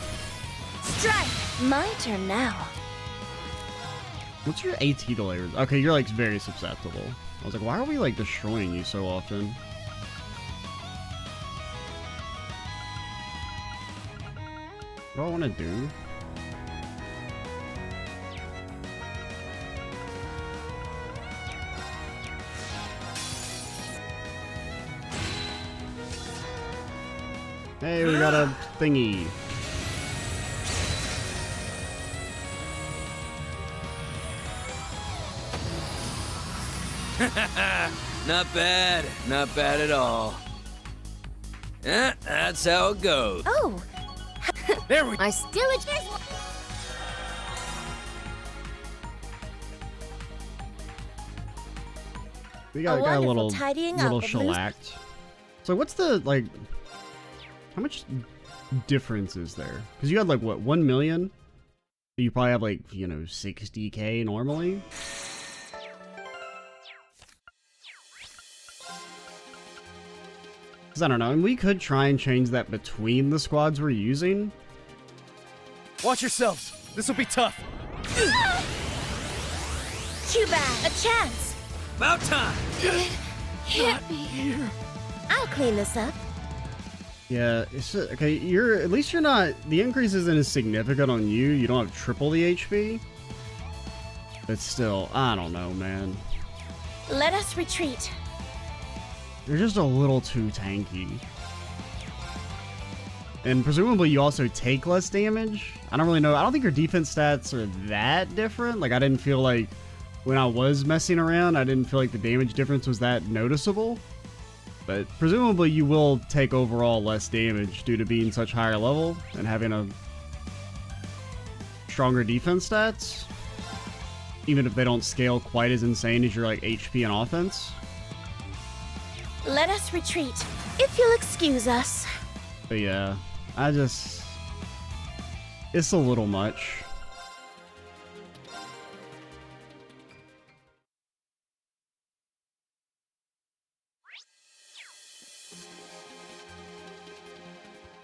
Strike. My turn now. What's your AT delay? Okay, you're like very susceptible. I was like, why are we like destroying you so often? What do I want to do? Hey, we got a thingy. Not bad at all. That's how it goes. Oh, There we... I still a chance. We got a wonderful little tidying little up of loose- shellacked. So what's the like? How much difference is there? Because you had like what 1 million. You probably have like 60K normally. Because I don't know, and we could try and change that between the squads we're using. Watch yourselves. This will be tough. Too bad. A chance. About time. Hit me. I'll clean this up. Yeah, it's okay. At least you're not. The increase isn't as significant on you. You don't have triple the HP. But still, I don't know, man. Let us retreat. You're just a little too tanky. And presumably you also take less damage. I don't really know. I don't think your defense stats are that different. Like, I didn't feel like when I was messing around, I didn't feel like the damage difference was that noticeable. But presumably you will take overall less damage due to being such higher level and having a stronger defense stats. Even if they don't scale quite as insane as your like HP and offense. Let us retreat, if you'll excuse us. But yeah, it's a little much.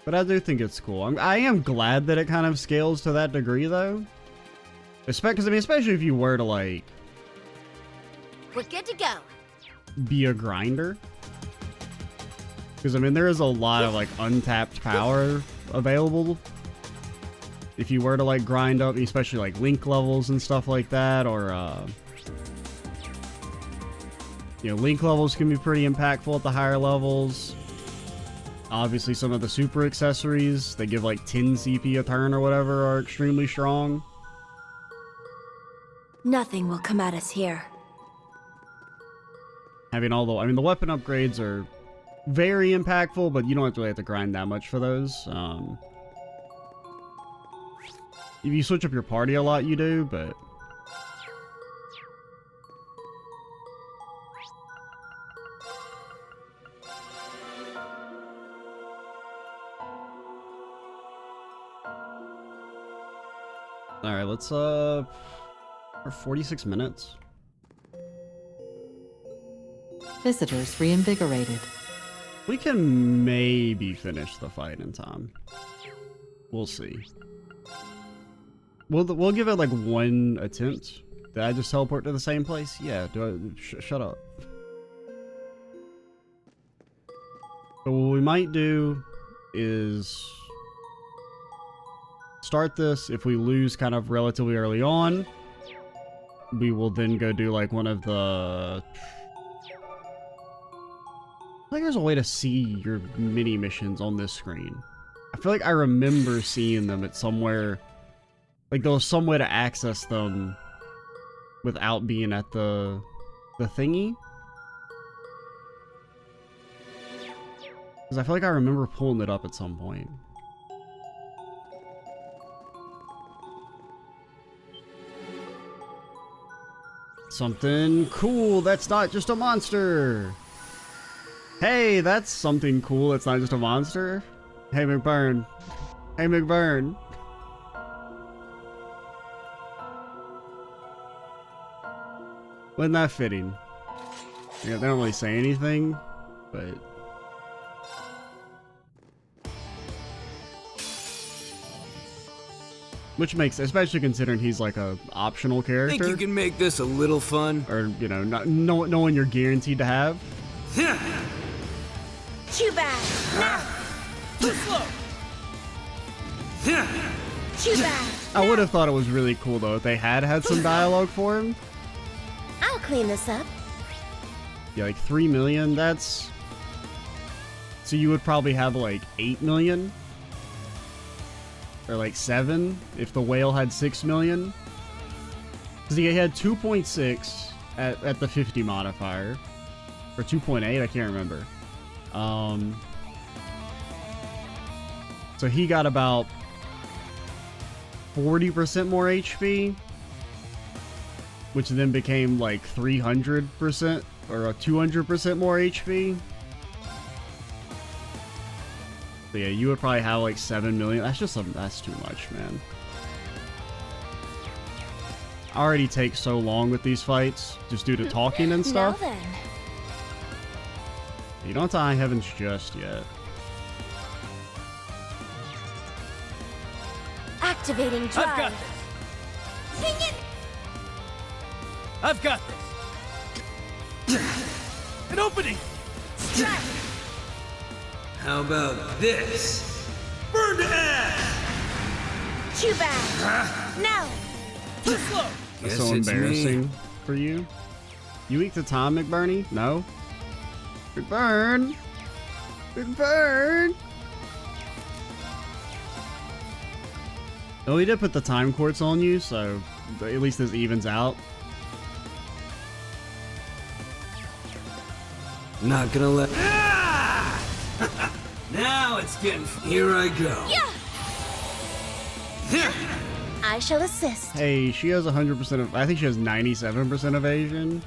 But I do think it's cool. I am glad that it kind of scales to that degree, though. Because, I mean, especially if you were to, like, We're good to go. be a grinder. Because, I mean, there is a lot of, like, untapped power available. If you were to, like, grind up, especially, like, link levels and stuff like that, or, you know, link levels can be pretty impactful at the higher levels. Obviously, some of the super accessories that give, like, 10 CP a turn or whatever are extremely strong. Nothing will come at us here. Having all the, I mean, the weapon upgrades are very impactful, but you don't really have to grind that much for those. If you switch up your party a lot, you do, but... Alright, let's, for 46 minutes. Visitors reinvigorated. We can maybe finish the fight in time. We'll see. We'll give it like one attempt. Did I just teleport to the same place? Yeah. Shut up. So what we might do is start this. If we lose kind of relatively early on, we will then go do like one of the... I think there's a way to see your mini missions on this screen. I feel like I remember seeing them at somewhere. Like there was some way to access them without being at the thingy. Because I feel like I remember pulling it up at some point. Something cool that's not just a monster. Hey, that's something cool that's not just a monster. Hey, McBurn. Hey, McBurn. Wasn't that fitting? Yeah, they don't really say anything, but... Which makes, especially considering he's like a optional character. Think you can make this a little fun? Or, you know, no one you're guaranteed to have. Too bad. Now. Too slow. Too bad. I would have thought it was really cool though if they had some dialogue for him. I'll clean this up. Yeah, like 3 million, that's... So you would probably have like 8 million? Or like 7 if the whale had 6 million? Because he had 2.6 at the 50 modifier. Or 2.8, I can't remember. So he got about 40% more HP, which then became like 300% or 200% more HP. So yeah, you would probably have like 7 million. That's too much, man. I already take so long with these fights, just due to talking and stuff. Now then. You don't have to High Heavens just yet. Activating drive. I've got this. Ding it! I've got this. An opening. Strike. How about this? Burn to ash! Too bad. No. Too slow. That's Guess so it's embarrassing me. for you. You weak to time, McBurnie? No? McBurn! McBurn! Oh, he did put the time quartz on you, so at least this evens out. Not gonna let. Now it's getting. Here I go. Yeah. I shall assist. Hey, she has 100% of... I think she has 97% evasion.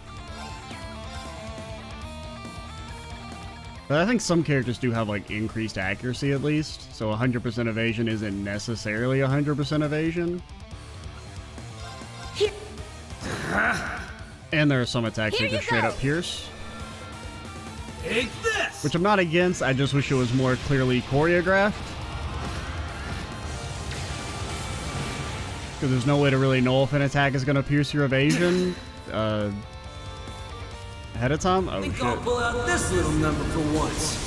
But I think some characters do have, like, increased accuracy at least. So 100% evasion isn't necessarily 100% evasion. And there are some attacks that just straight up pierce. Take this! Which I'm not against, I just wish it was more clearly choreographed. Because there's no way to really know if an attack is going to pierce your evasion ahead of time. Oh, I think shit. I'll pull out this little number for once.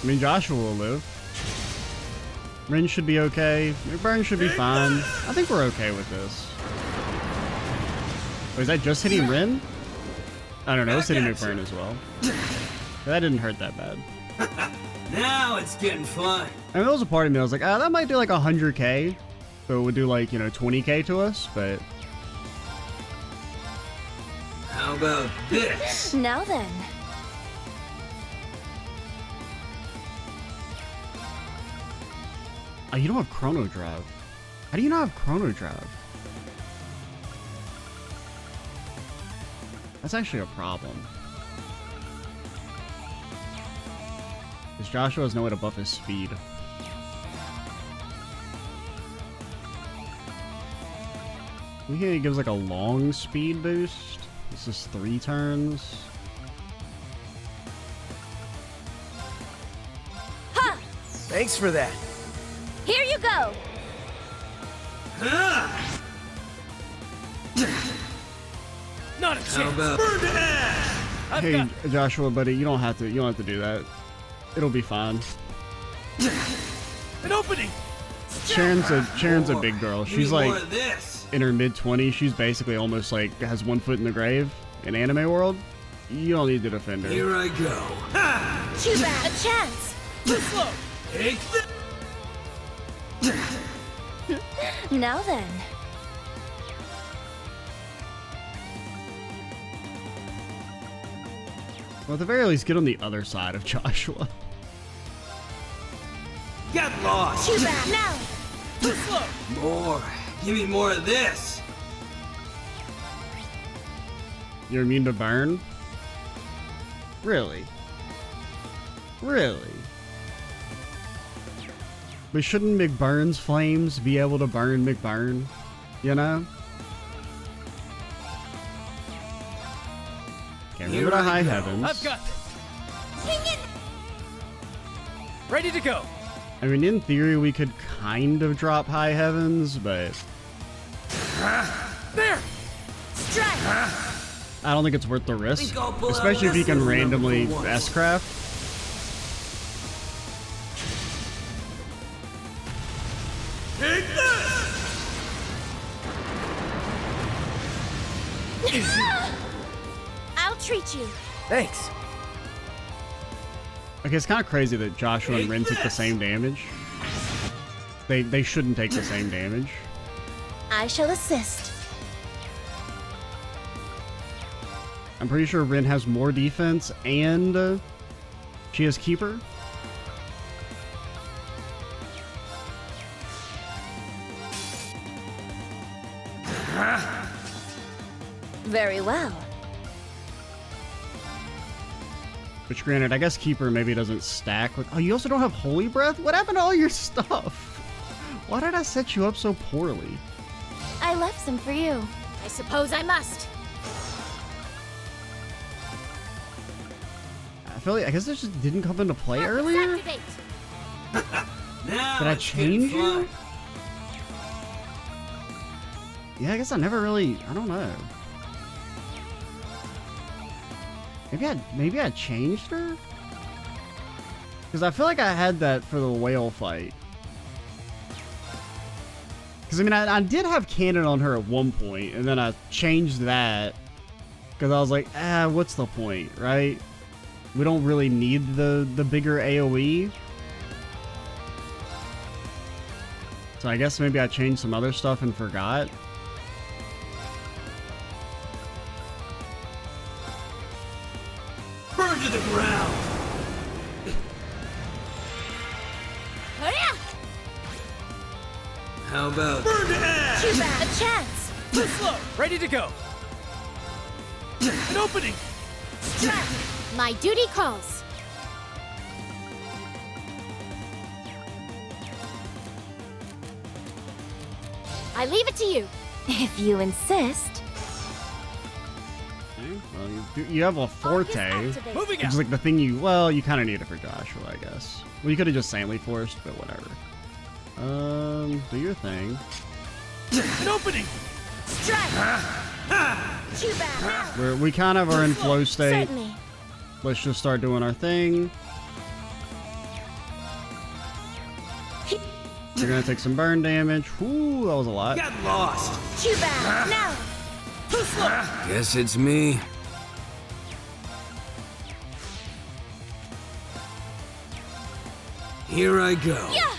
I mean, Joshua will live. Rin should be okay. McBurns should be fine. I think we're okay with this. Wait, is that just hitting Rin? I don't know. It's hitting McBurn as well. That didn't hurt that bad. Now it's getting fun. I mean, there was a part of me I was like, ah, that might do like 100k. So it would do like, you know, 20k to us, but... How about this? Now then. Oh, you don't have Chrono Drive. How do you not have Chrono Drive? That's actually a problem. Because Joshua has no way to buff his speed. We think he gives like a long speed boost. This is 3 turns. Ha! Thanks for that. Here you go. Not a How chance. about Burn to ash. I've Hey, got Joshua, buddy, you don't have to do that. It'll be fine. an opening. Sharon's a big girl. Give me She's more like of this. in her mid-20s. She's basically almost like has 1 foot in the grave in anime world. You don't need to defend her. Here I go. Ha! Too bad. A chance. Too slow. Take this. Now then. Well, at the very least, get on the other side of Joshua. Get lost. Too bad. Now. Too slow. More. Give me more of this. You're immune to burn? Really? Really? But shouldn't McBurns flames be able to burn McBurn? You know? Can't remember the high heavens. I've got this. King it. Ready to go. I mean, in theory, we could kind of drop high heavens, but There. Strike. I don't think it's worth the risk. Think I'll pull out Especially if you this can little number randomly for once. S-craft. Take this. I'll treat you. Thanks. Okay, it's kind of crazy that Joshua and Rin take the same damage. They shouldn't take the same damage. I shall assist. I'm pretty sure Rin has more defense and she has Keeper. Very well. Which, granted, I guess Keeper maybe doesn't stack with... Oh, you also don't have Holy Breath? What happened to all your stuff? Why did I set you up so poorly? I left some for you. I suppose I must. I feel like... I guess this just didn't come into play earlier? Activate. Now Did I it's getting change you? fun. Yeah, I guess I never really... I don't know. Maybe I changed her? Because I feel like I had that for the whale fight. Because, I mean, I did have cannon on her at one point, and then I changed that. Because I was like, what's the point, right? We don't really need the bigger AoE. So I guess maybe I changed some other stuff and forgot. Burn to the ground. Hurry How about Burn to ash. Too bad. A chance. Too slow. Ready to go. An opening. Strike. My duty calls. I leave it to you. If you insist. Okay, well, you have a Forte. Moving Which out. is like the thing you... Well, you kind of need it for Joshua, I guess. Well, you could have just Saintly Forced, but whatever. Do your thing. An opening! Strike! Too bad now. We kind of are in flow state. Certainly. Let's just start doing our thing. You're gonna take some burn damage. Whoo, that was a lot. Get lost. Too bad now. Too slow! Guess it's me. Here I go. Yeah.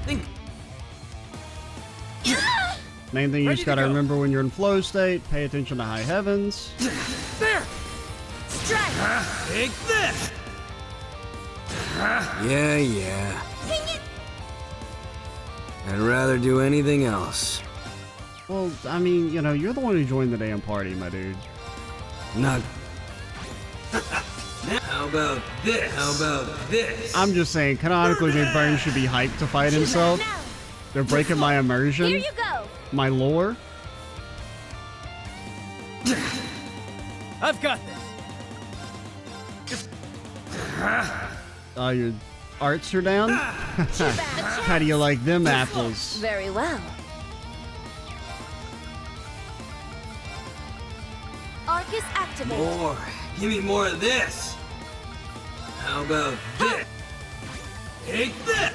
Think. Main thing you Ready just to gotta go. remember when you're in flow state, pay attention to high heavens. There! Strike. Take this. Yeah. Dang it. I'd rather do anything else. Well, I mean, you know, you're the one who joined the damn party, my dude. Not. How about this? How about this? I'm just saying, canonically, McBurns should be hyped to fight Too himself. bad now. They're breaking my immersion, Here you go. my lore. I've got this! Your arts are down. Too bad. How do you like them apples? Very well. Arcus activate. More. Give me more of this. How about this? Take this.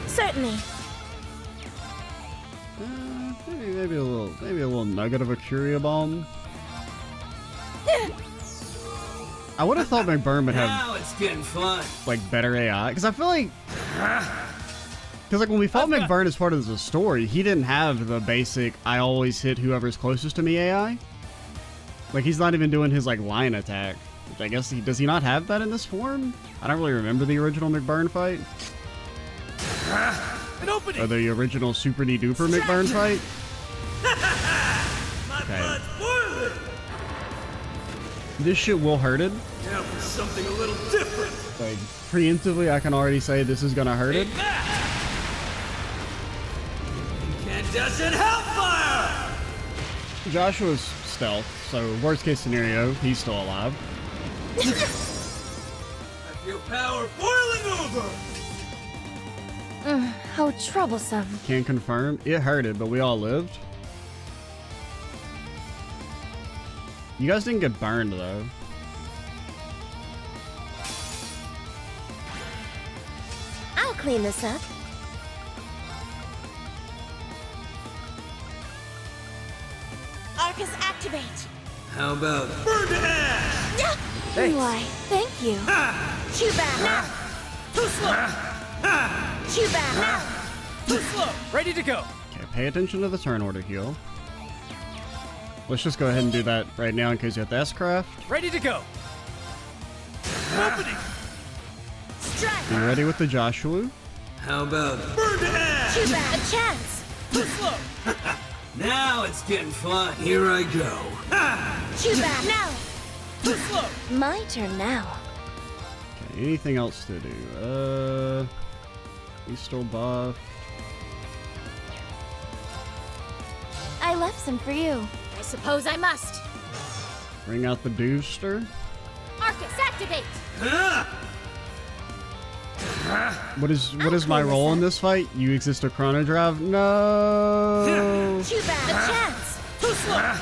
Certainly. Maybe a little nugget of a Curia bomb. I would have thought McBurn would have Now it's getting fun. like better AI, because I feel like, when we fought McBurn as part of the story, he didn't have the basic "I always hit whoever's closest to me" AI. Like, he's not even doing his like line attack. Which I guess does he not have that in this form? I don't really remember the original McBurn fight, An opening! or the original Super D Duper McBurn fight. Okay. Boiling. This shit will hurt it. Now for something a little different. Like, preemptively, I can already say this is gonna hurt it. Incandescent Hellfire! Joshua's stealth, so worst case scenario, he's still alive. I feel power boiling over! How troublesome. Can confirm, it hurted, but we all lived. You guys didn't get burned, though. I'll clean this up. Arcus activate. How about burn to ash? Yeah. Thanks. Why, thank you. Too bad now. Too slow! Too bad now. Too slow! Ready to go! Okay, pay attention to the turn order heal. Let's just go ahead and do that right now in case you have to S-craft. Ready to go! An opening! Strike. Be ready with the Joshua. How about burn to ash? Too bad. A chance. Too slow! Now it's getting fun. Here I go. Too bad now. Too slow! My turn now. Okay, anything else to do? He's still buffed. I left some for you. I suppose I must. Bring out the Dooster. Arcus activate. What is my role in this fight? You exist a chrono drive? No. Too bad. A chance. Too slow!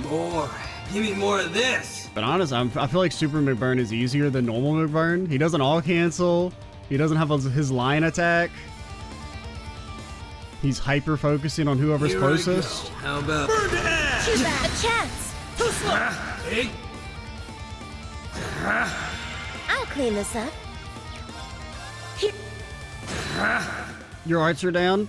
More. Give me more of this. But honest, I feel like Super McBurn is easier than normal McBurn. He doesn't all cancel. He doesn't have his line attack. He's hyper focusing on whoever's Here closest. I go. How about burn to ash? Too bad. A chance. Too slow! Take. I'll clean this up. Your arts are down.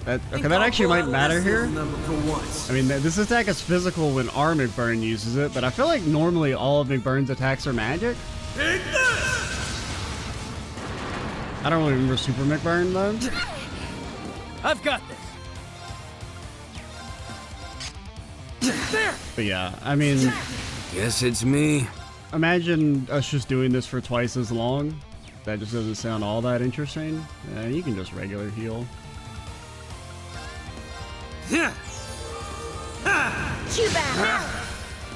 That actually might matter here. Number for once. I mean, this attack is physical when our McBurn uses it, but I feel like normally all of McBurn's attacks are magic. Take this. I don't really remember Super McBurn though. I've got this! There! But yeah, I mean, Guess it's me. imagine us just doing this for twice as long. That just doesn't sound all that interesting. You can just regular heal. Yeah. Too bad now.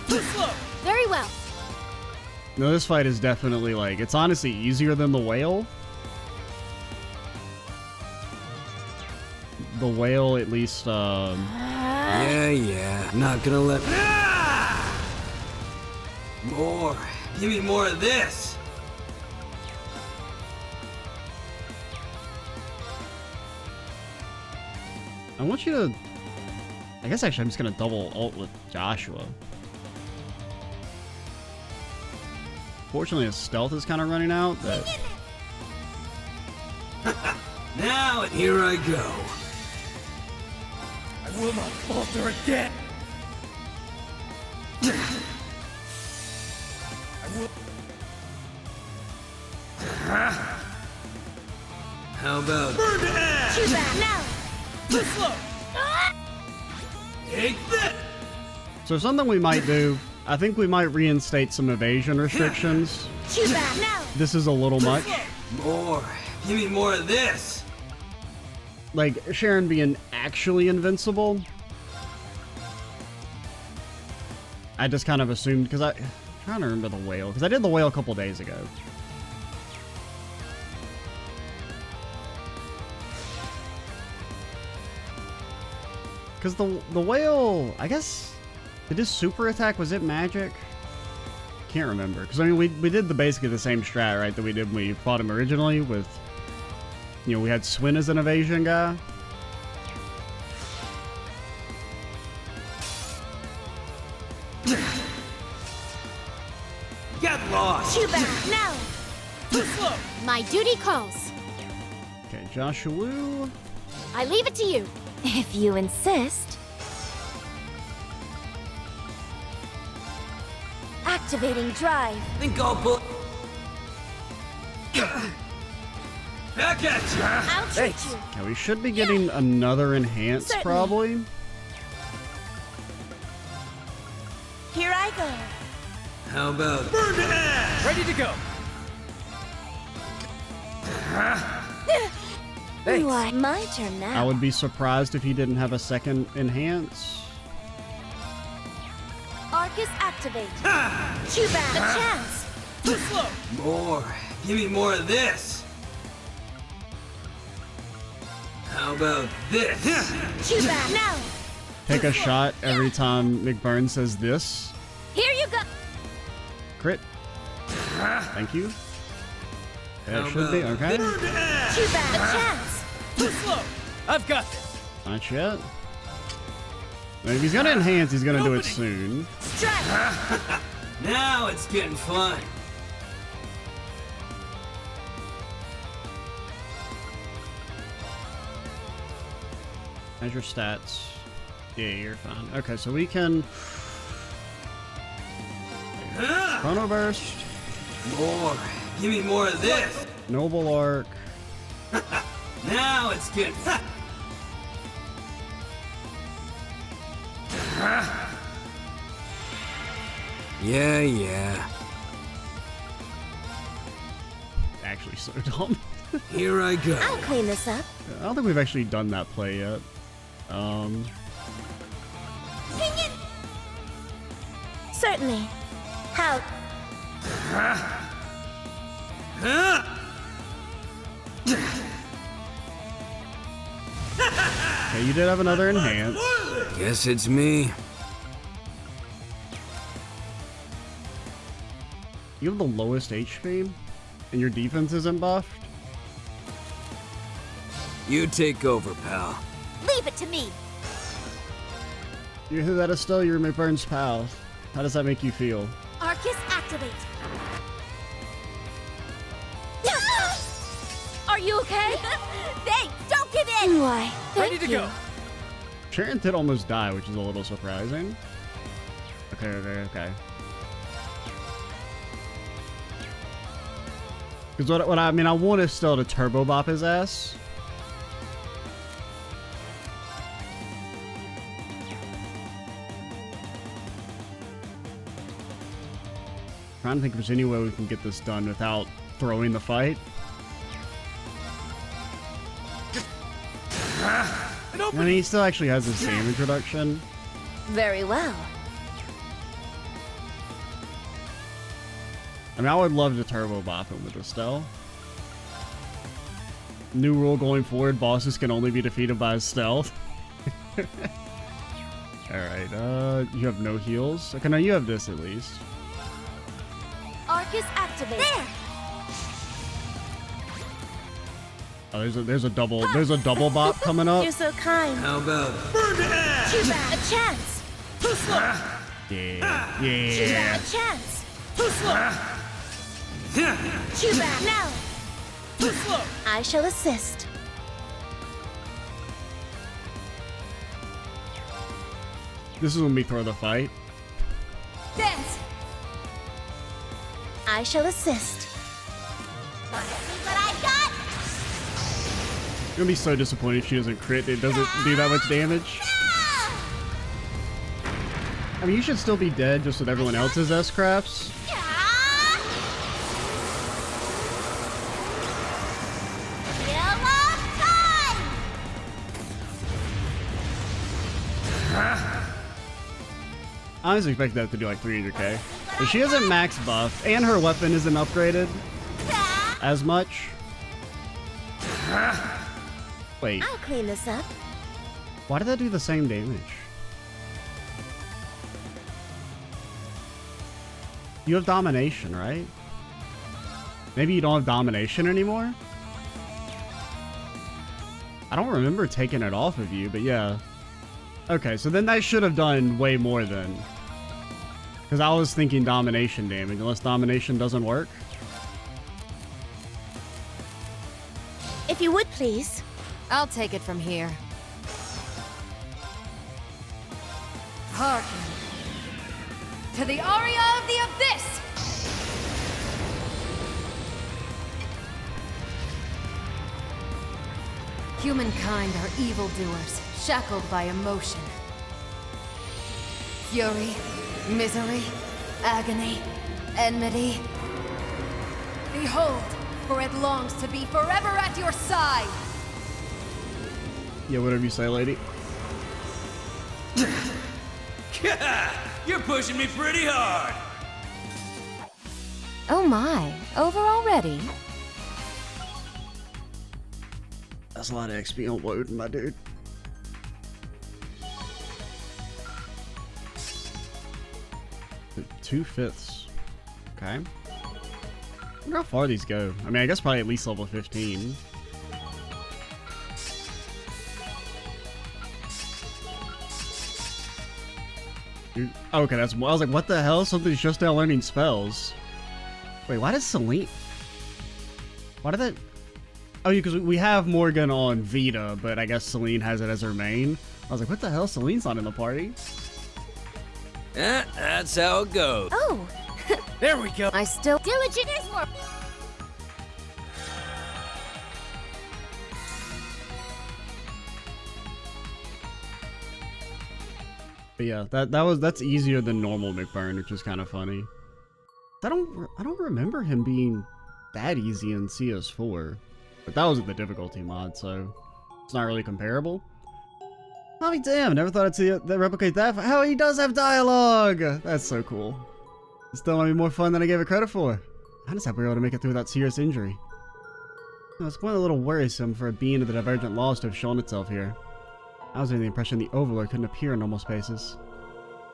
Too slow! Very well. No, this fight is definitely like, it's honestly easier than the whale. The whale, at least, Yeah, not gonna let. More. Give me more of this. I want you to... I guess actually I'm just gonna double ult with Joshua. Fortunately, his stealth is kind of running out. But... Now, and here I go. I will not falter again! I will... How about Burn to ash! Too bad. Now. Too slow! take that? So something we might do, I think we might reinstate some evasion restrictions. Too bad. Now. This is a little much. More. Give me more of this. Like, Sharon being actually invincible. I just kind of assumed, because I'm trying to remember the whale, because I did the whale a couple days ago. Because the whale, I guess, did his super attack, was it magic? Can't remember. Because, I mean, we did basically the same strat, right, that we did when we fought him originally with, you know, we had Swin as an evasion guy. Get lost. Too bad. Now. Too slow! My duty calls. Okay, Joshua. I leave it to you. If you insist. Activating drive. Think I'll pull. Back at you. I'll treat you. Yeah, we should be getting another enhance, Certainly. probably. Here I go. How about Burn to ash! Ready to go! Thanks. Why, my turn now. I would be surprised if he didn't have a second enhance. Arcus activate. Too bad. A chance. Too slow! more? Give me more of this. How about this? Too bad. Now. Take a shot every time McBurns says this. Here you go. Crit. Thank you. That How should be, about okay. Burn to ash! Too bad. A chance. Too slow! I've got this! Not yet. If he's gonna enhance, he's gonna do it soon. Strike. Now it's getting fun. How's your stats? Yeah, you're fine. Okay, so we can... Chrono Burst, More. Give me more of this. Noble Arc, Now it's getting. Yeah. actually so dumb. Here I go. I'll clean this up. I don't think we've actually done that play yet. Pinion. Certainly. How? Okay, you did have another enhance. Guess it's me. You have the lowest HP, and your defense isn't buffed. You take over, pal. Leave it to me. You hear that, Estelle? You're McBurns' pal. How does that make you feel? Arcus activate. Are you okay? Thanks. Don't give in. Why? Ready to go! Sharon did almost die, which is a little surprising. Okay. Because what I mean, I want Estelle to turbo bop his ass. Trying to think if there's any way we can get this done without throwing the fight. I mean, he still actually has his damage reduction. Very well. I mean, I would love to turbo bop him with Estelle. New rule going forward, bosses can only be defeated by stealth. Alright, you have no heals? Okay, no, you have this at least. Arcus activate. There! Oh, there's a double bop coming up. You're so kind. How about burn to ash? Too bad. A chance. Too slow! Yeah. Too Yeah. bad. A chance. Too slow! Too bad. Now, Too slow! I shall assist. This is when we throw the fight. Dance. I shall assist. But I got. You're gonna be so disappointed if she doesn't crit. It doesn't do that much damage. I mean, you should still be dead just with everyone else's S-Crafts. I was expecting that to do like 300k. But she isn't max buff, and her weapon isn't upgraded as much. Wait, I'll clean this up. why did that do the same damage? You have domination, right? Maybe you don't have domination anymore? I don't remember taking it off of you, but yeah. Okay, so then that should have done way more then. Because I was thinking domination damage, unless domination doesn't work. If you would, please. I'll take it from here. Hearken to the aria of the abyss! Humankind are evildoers, shackled by emotion. Fury, misery, agony, enmity. Behold, for it longs to be forever at your side! Yeah, whatever you say, lady. You're pushing me pretty hard. Oh my, over already? That's a lot of XP on Woden, my dude. Two-fifths. Okay. I wonder how far these go. I mean, I guess probably at least level 15. Dude. Oh, okay, that's. I was like, what the hell? Something's just now learning spells. Wait, why does Celine? Why did that? Oh, because we have Morgan on Vita, but I guess Celine has it as her main. I was like, what the hell? Celine's not in the party. That's how it goes. Oh, There we go! I still. diligent is more. But yeah, that's easier than normal McBurn, which is kind of funny. I don't remember him being that easy in CS4, but that wasn't the difficulty mod, so it's not really comparable. I mean, damn, never thought I'd see that replicate that. How he does have dialogue! That's so cool. It still might be more fun than I gave it credit for. I just happy we were able to make it through without serious injury. It's quite a little worrisome for a being of the divergent laws to have shown itself here. I was under the impression the Overlord couldn't appear in normal spaces.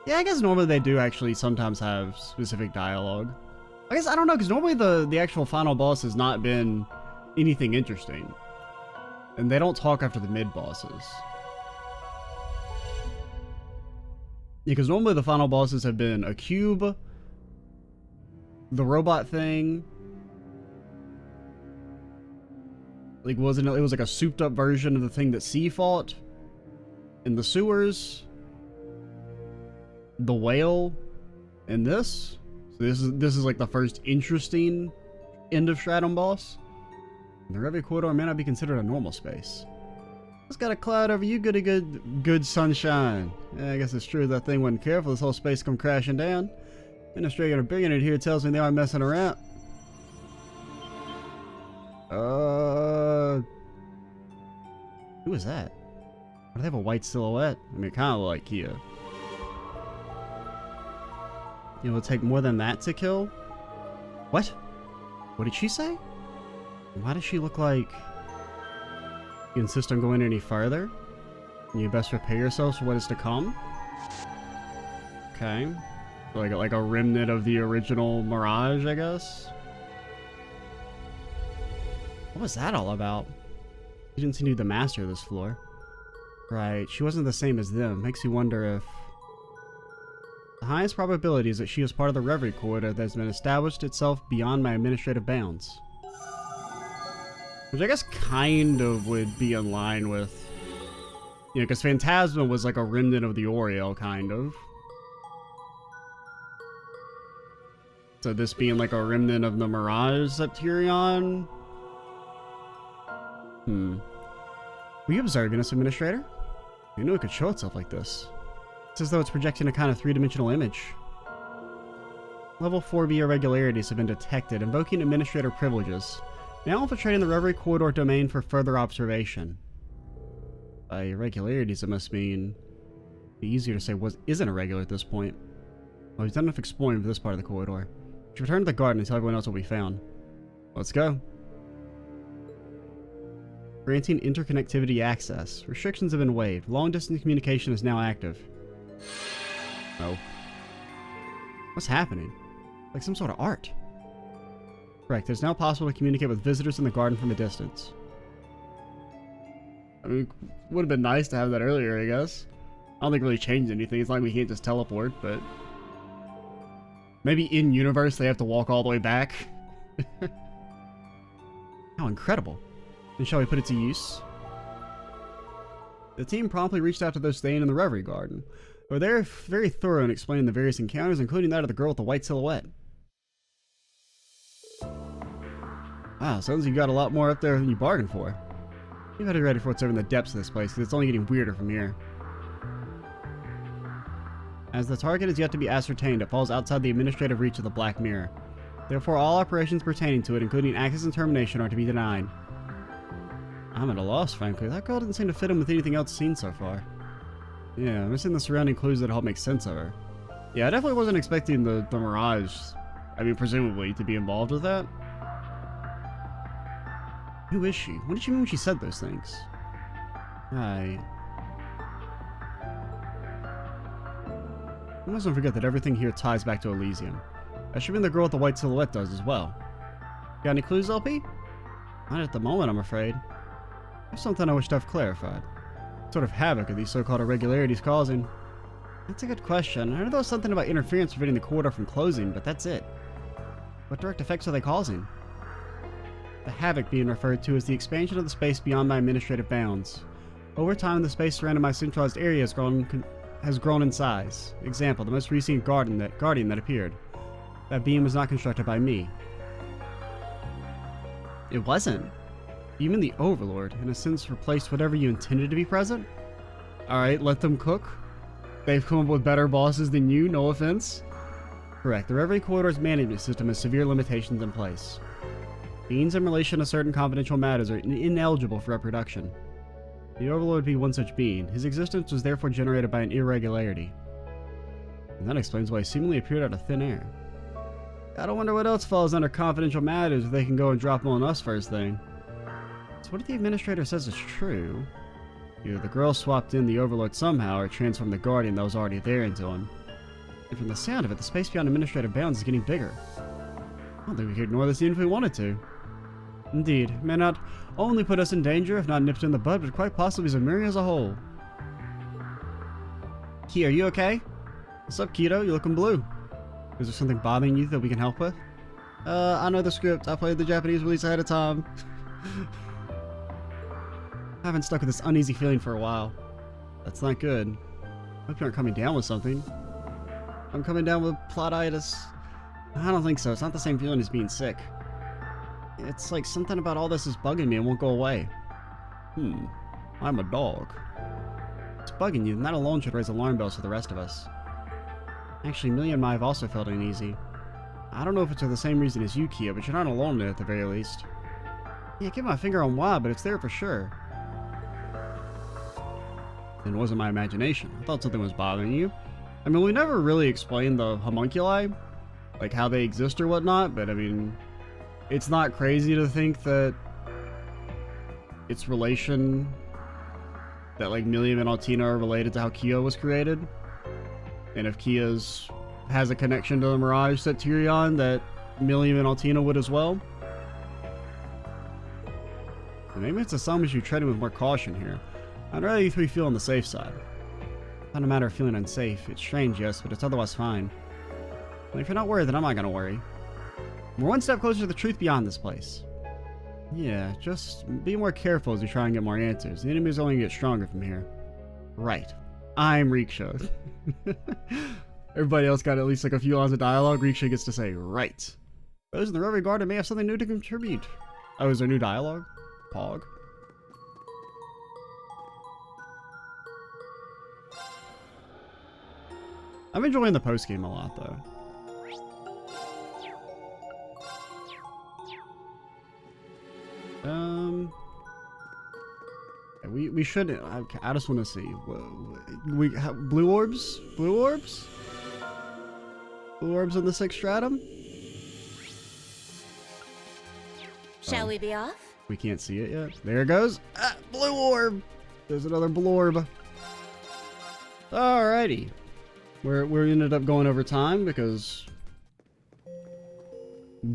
Yeah, I guess normally they do actually sometimes have specific dialogue. I guess, I don't know, because normally the actual final boss has not been anything interesting. And they don't talk after the mid-bosses. Yeah, because normally the final bosses have been a cube, the robot thing. Like, it was like a souped up version of the thing that C fought in the sewers, the whale, and this. So this is like the first interesting end of Stratum boss. And the Reverie corridor may not be considered a normal space. It's got a cloud over you, good sunshine. Yeah, I guess it's true that thing wasn't careful. This whole space come crashing down. Administrator bringing it here tells me they aren't messing around. Who is that? Why do they have a white silhouette? I mean, it kind of look like Kia. It will take more than that to kill? What? What did she say? Why does she look like... You insist on going any further? You best prepare yourselves for what is to come? Okay. Like a remnant of the original Mirage, I guess? What was that all about? You didn't seem to be the master of this floor. Right, she wasn't the same as them. Makes you wonder if... The highest probability is that she is part of the Reverie corridor that has been established itself beyond my administrative bounds. Which I guess kind of would be in line with... You know, because Phantasma was like a remnant of the Oriel, kind of. So this being like a remnant of the Mirage Septurion? Were you observing us, Administrator? You knew it could show itself like this. It's as though it's projecting a kind of three-dimensional image. Level 4B irregularities have been detected, invoking Administrator privileges. Now infiltrating the Reverie Corridor domain for further observation. By irregularities, it must mean... It'd be easier to say isn't irregular at this point. Well, we've done enough exploring for this part of the corridor. We should return to the garden and tell everyone else what we found. Let's go. Granting interconnectivity access. Restrictions have been waived. Long-distance communication is now active. Oh. What's happening? Like some sort of art. Correct. It's now possible to communicate with visitors in the garden from a distance. I mean, would have been nice to have that earlier, I guess. I don't think it really changed anything. It's like we can't just teleport, but... Maybe in-universe they have to walk all the way back. How incredible. And shall we put it to use? The team promptly reached out to those staying in the Reverie Garden. They were very thorough in explaining the various encounters, including that of the girl with the white silhouette. Wow, sounds like you got a lot more up there than you bargained for. You better be ready for what's over in the depths of this place, because it's only getting weirder from here. As the target is yet to be ascertained, it falls outside the administrative reach of the Black Mirror. Therefore, all operations pertaining to it, including access and termination, are to be denied. I'm at a loss, frankly. That girl doesn't seem to fit in with anything else seen so far. Yeah, I'm missing the surrounding clues that help make sense of her. Yeah, I definitely wasn't expecting the Mirage, I mean, presumably, to be involved with that. Who is she? What did she mean when she said those things? Right. I must not forget that everything here ties back to Elysium. That should mean the girl with the white silhouette does as well. Got any clues, LP? Not at the moment, I'm afraid. There's something I wish to have clarified. What sort of havoc are these so-called irregularities causing? That's a good question. I know there was something about interference preventing the corridor from closing, but that's it. What direct effects are they causing? The havoc being referred to is the expansion of the space beyond my administrative bounds. Over time, the space surrounding my centralized area has grown in size. Example, the most recent guardian that appeared. That being was not constructed by me. It wasn't. Even the Overlord, in a sense, replaced whatever you intended to be present? Alright, let them cook. They've come up with better bosses than you, no offense. Correct, the Reverie Corridor's management system has severe limitations in place. Beings in relation to certain confidential matters are ineligible for reproduction. The Overlord would be one such being. His existence was therefore generated by an irregularity. And that explains why he seemingly appeared out of thin air. I don't wonder what else falls under confidential matters if they can go and drop them on us first thing. So what if the administrator says is true? Either the girl swapped in the Overlord somehow or transformed the Guardian that was already there into him. And from the sound of it, the space beyond administrative bounds is getting bigger. I don't think we could ignore this even if we wanted to. Indeed, it may not only put us in danger, if not nipped in the bud, but quite possibly Zemuria as a whole. Key, are you okay? What's up, Keto? You're looking blue. Is there something bothering you that we can help with? I know the script. I played the Japanese release ahead of time. I haven't stuck with this uneasy feeling for a while. That's not good. Hope you aren't coming down with something. I'm coming down with plotitis. I don't think so. It's not the same feeling as being sick. It's like something about all this is bugging me and won't go away. I'm a dog. It's bugging you, and that alone should raise alarm bells for the rest of us. Actually, Millie and I have also felt uneasy. I don't know if it's for the same reason as you, Kia, but you're not alone in it at the very least. Yeah, I keep my finger on why, but it's there for sure. And it wasn't my imagination. I thought something was bothering you. I mean, we never really explained the homunculi. like how they exist or whatnot, but I mean, it's not crazy to think that its relation, that like Millium and Altina are related to how Kia was created. And if Kia's has a connection to the Mirage Septirion, that Millium and Altina would as well. And maybe it's a sign we should tread with more caution here. I'd rather you three feel on the safe side. Not a matter of feeling unsafe. It's strange, yes, but it's otherwise fine. But if you're not worried, then I'm not gonna worry. We're one step closer to the truth beyond this place. Yeah, just be more careful as you try and get more answers. The enemy's only get stronger from here. Right. I'm Riksha. Everybody else got at least like a few lines of dialogue. Riksha gets to say, right. Those in the Reverie Garden may have something new to contribute. Oh, is there new dialogue? Pog. I'm enjoying the post-game a lot, though. We should. I just want to see. We have blue orbs. Blue orbs. Blue orbs in the 6th stratum. Shall we be off? We can't see it yet. There it goes. Ah, blue orb. There's another blorb. Alrighty. We ended up going over time because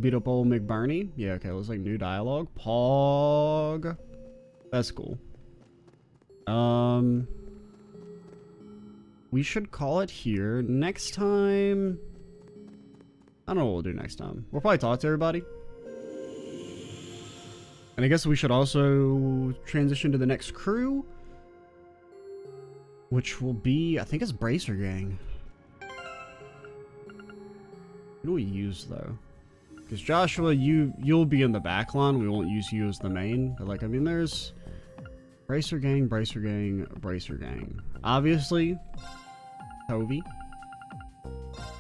beat up old McBurnie. Yeah, okay, it was like new dialogue. Pog. That's cool. We should call it here. Next time, I don't know what we'll do next time. We'll probably talk to everybody. And I guess we should also transition to the next crew, which will be, I think it's Bracer Gang. Who do we use though? Because Joshua, you'll be in the back line. We won't use you as the main. But like, I mean, there's Bracer Gang, Bracer Gang, Bracer Gang. Obviously, Tovey,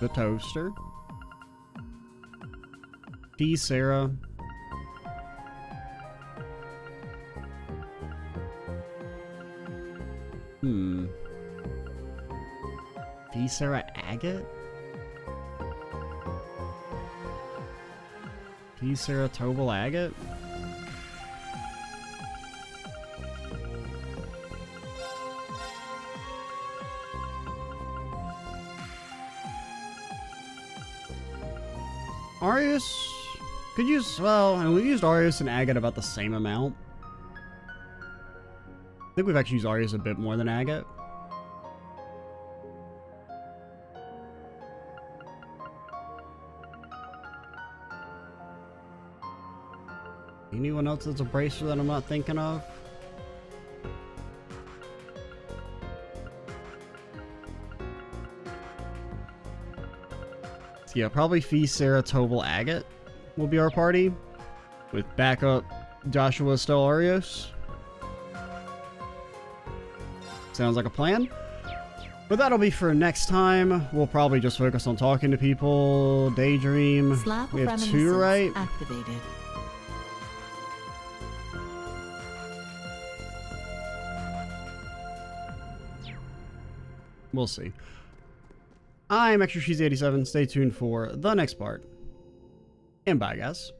the Toaster, P. Sarah, P. Sarah Agate? P. Sarah Tobal Agate? Arius could use, well, and we used Arius and Agate about the same amount. I think we've actually used Arius a bit more than Agate. Anyone else that's a bracer that I'm not thinking of? So yeah, probably Fee, Sarah, Tobal, Agate will be our party. With backup Joshua, still Arios. Sounds like a plan. But that'll be for next time. We'll probably just focus on talking to people. Daydream. Slap We of have 2, right? activated. We'll see. I'm Extra Cheese 87. Stay tuned for the next part. And bye, guys.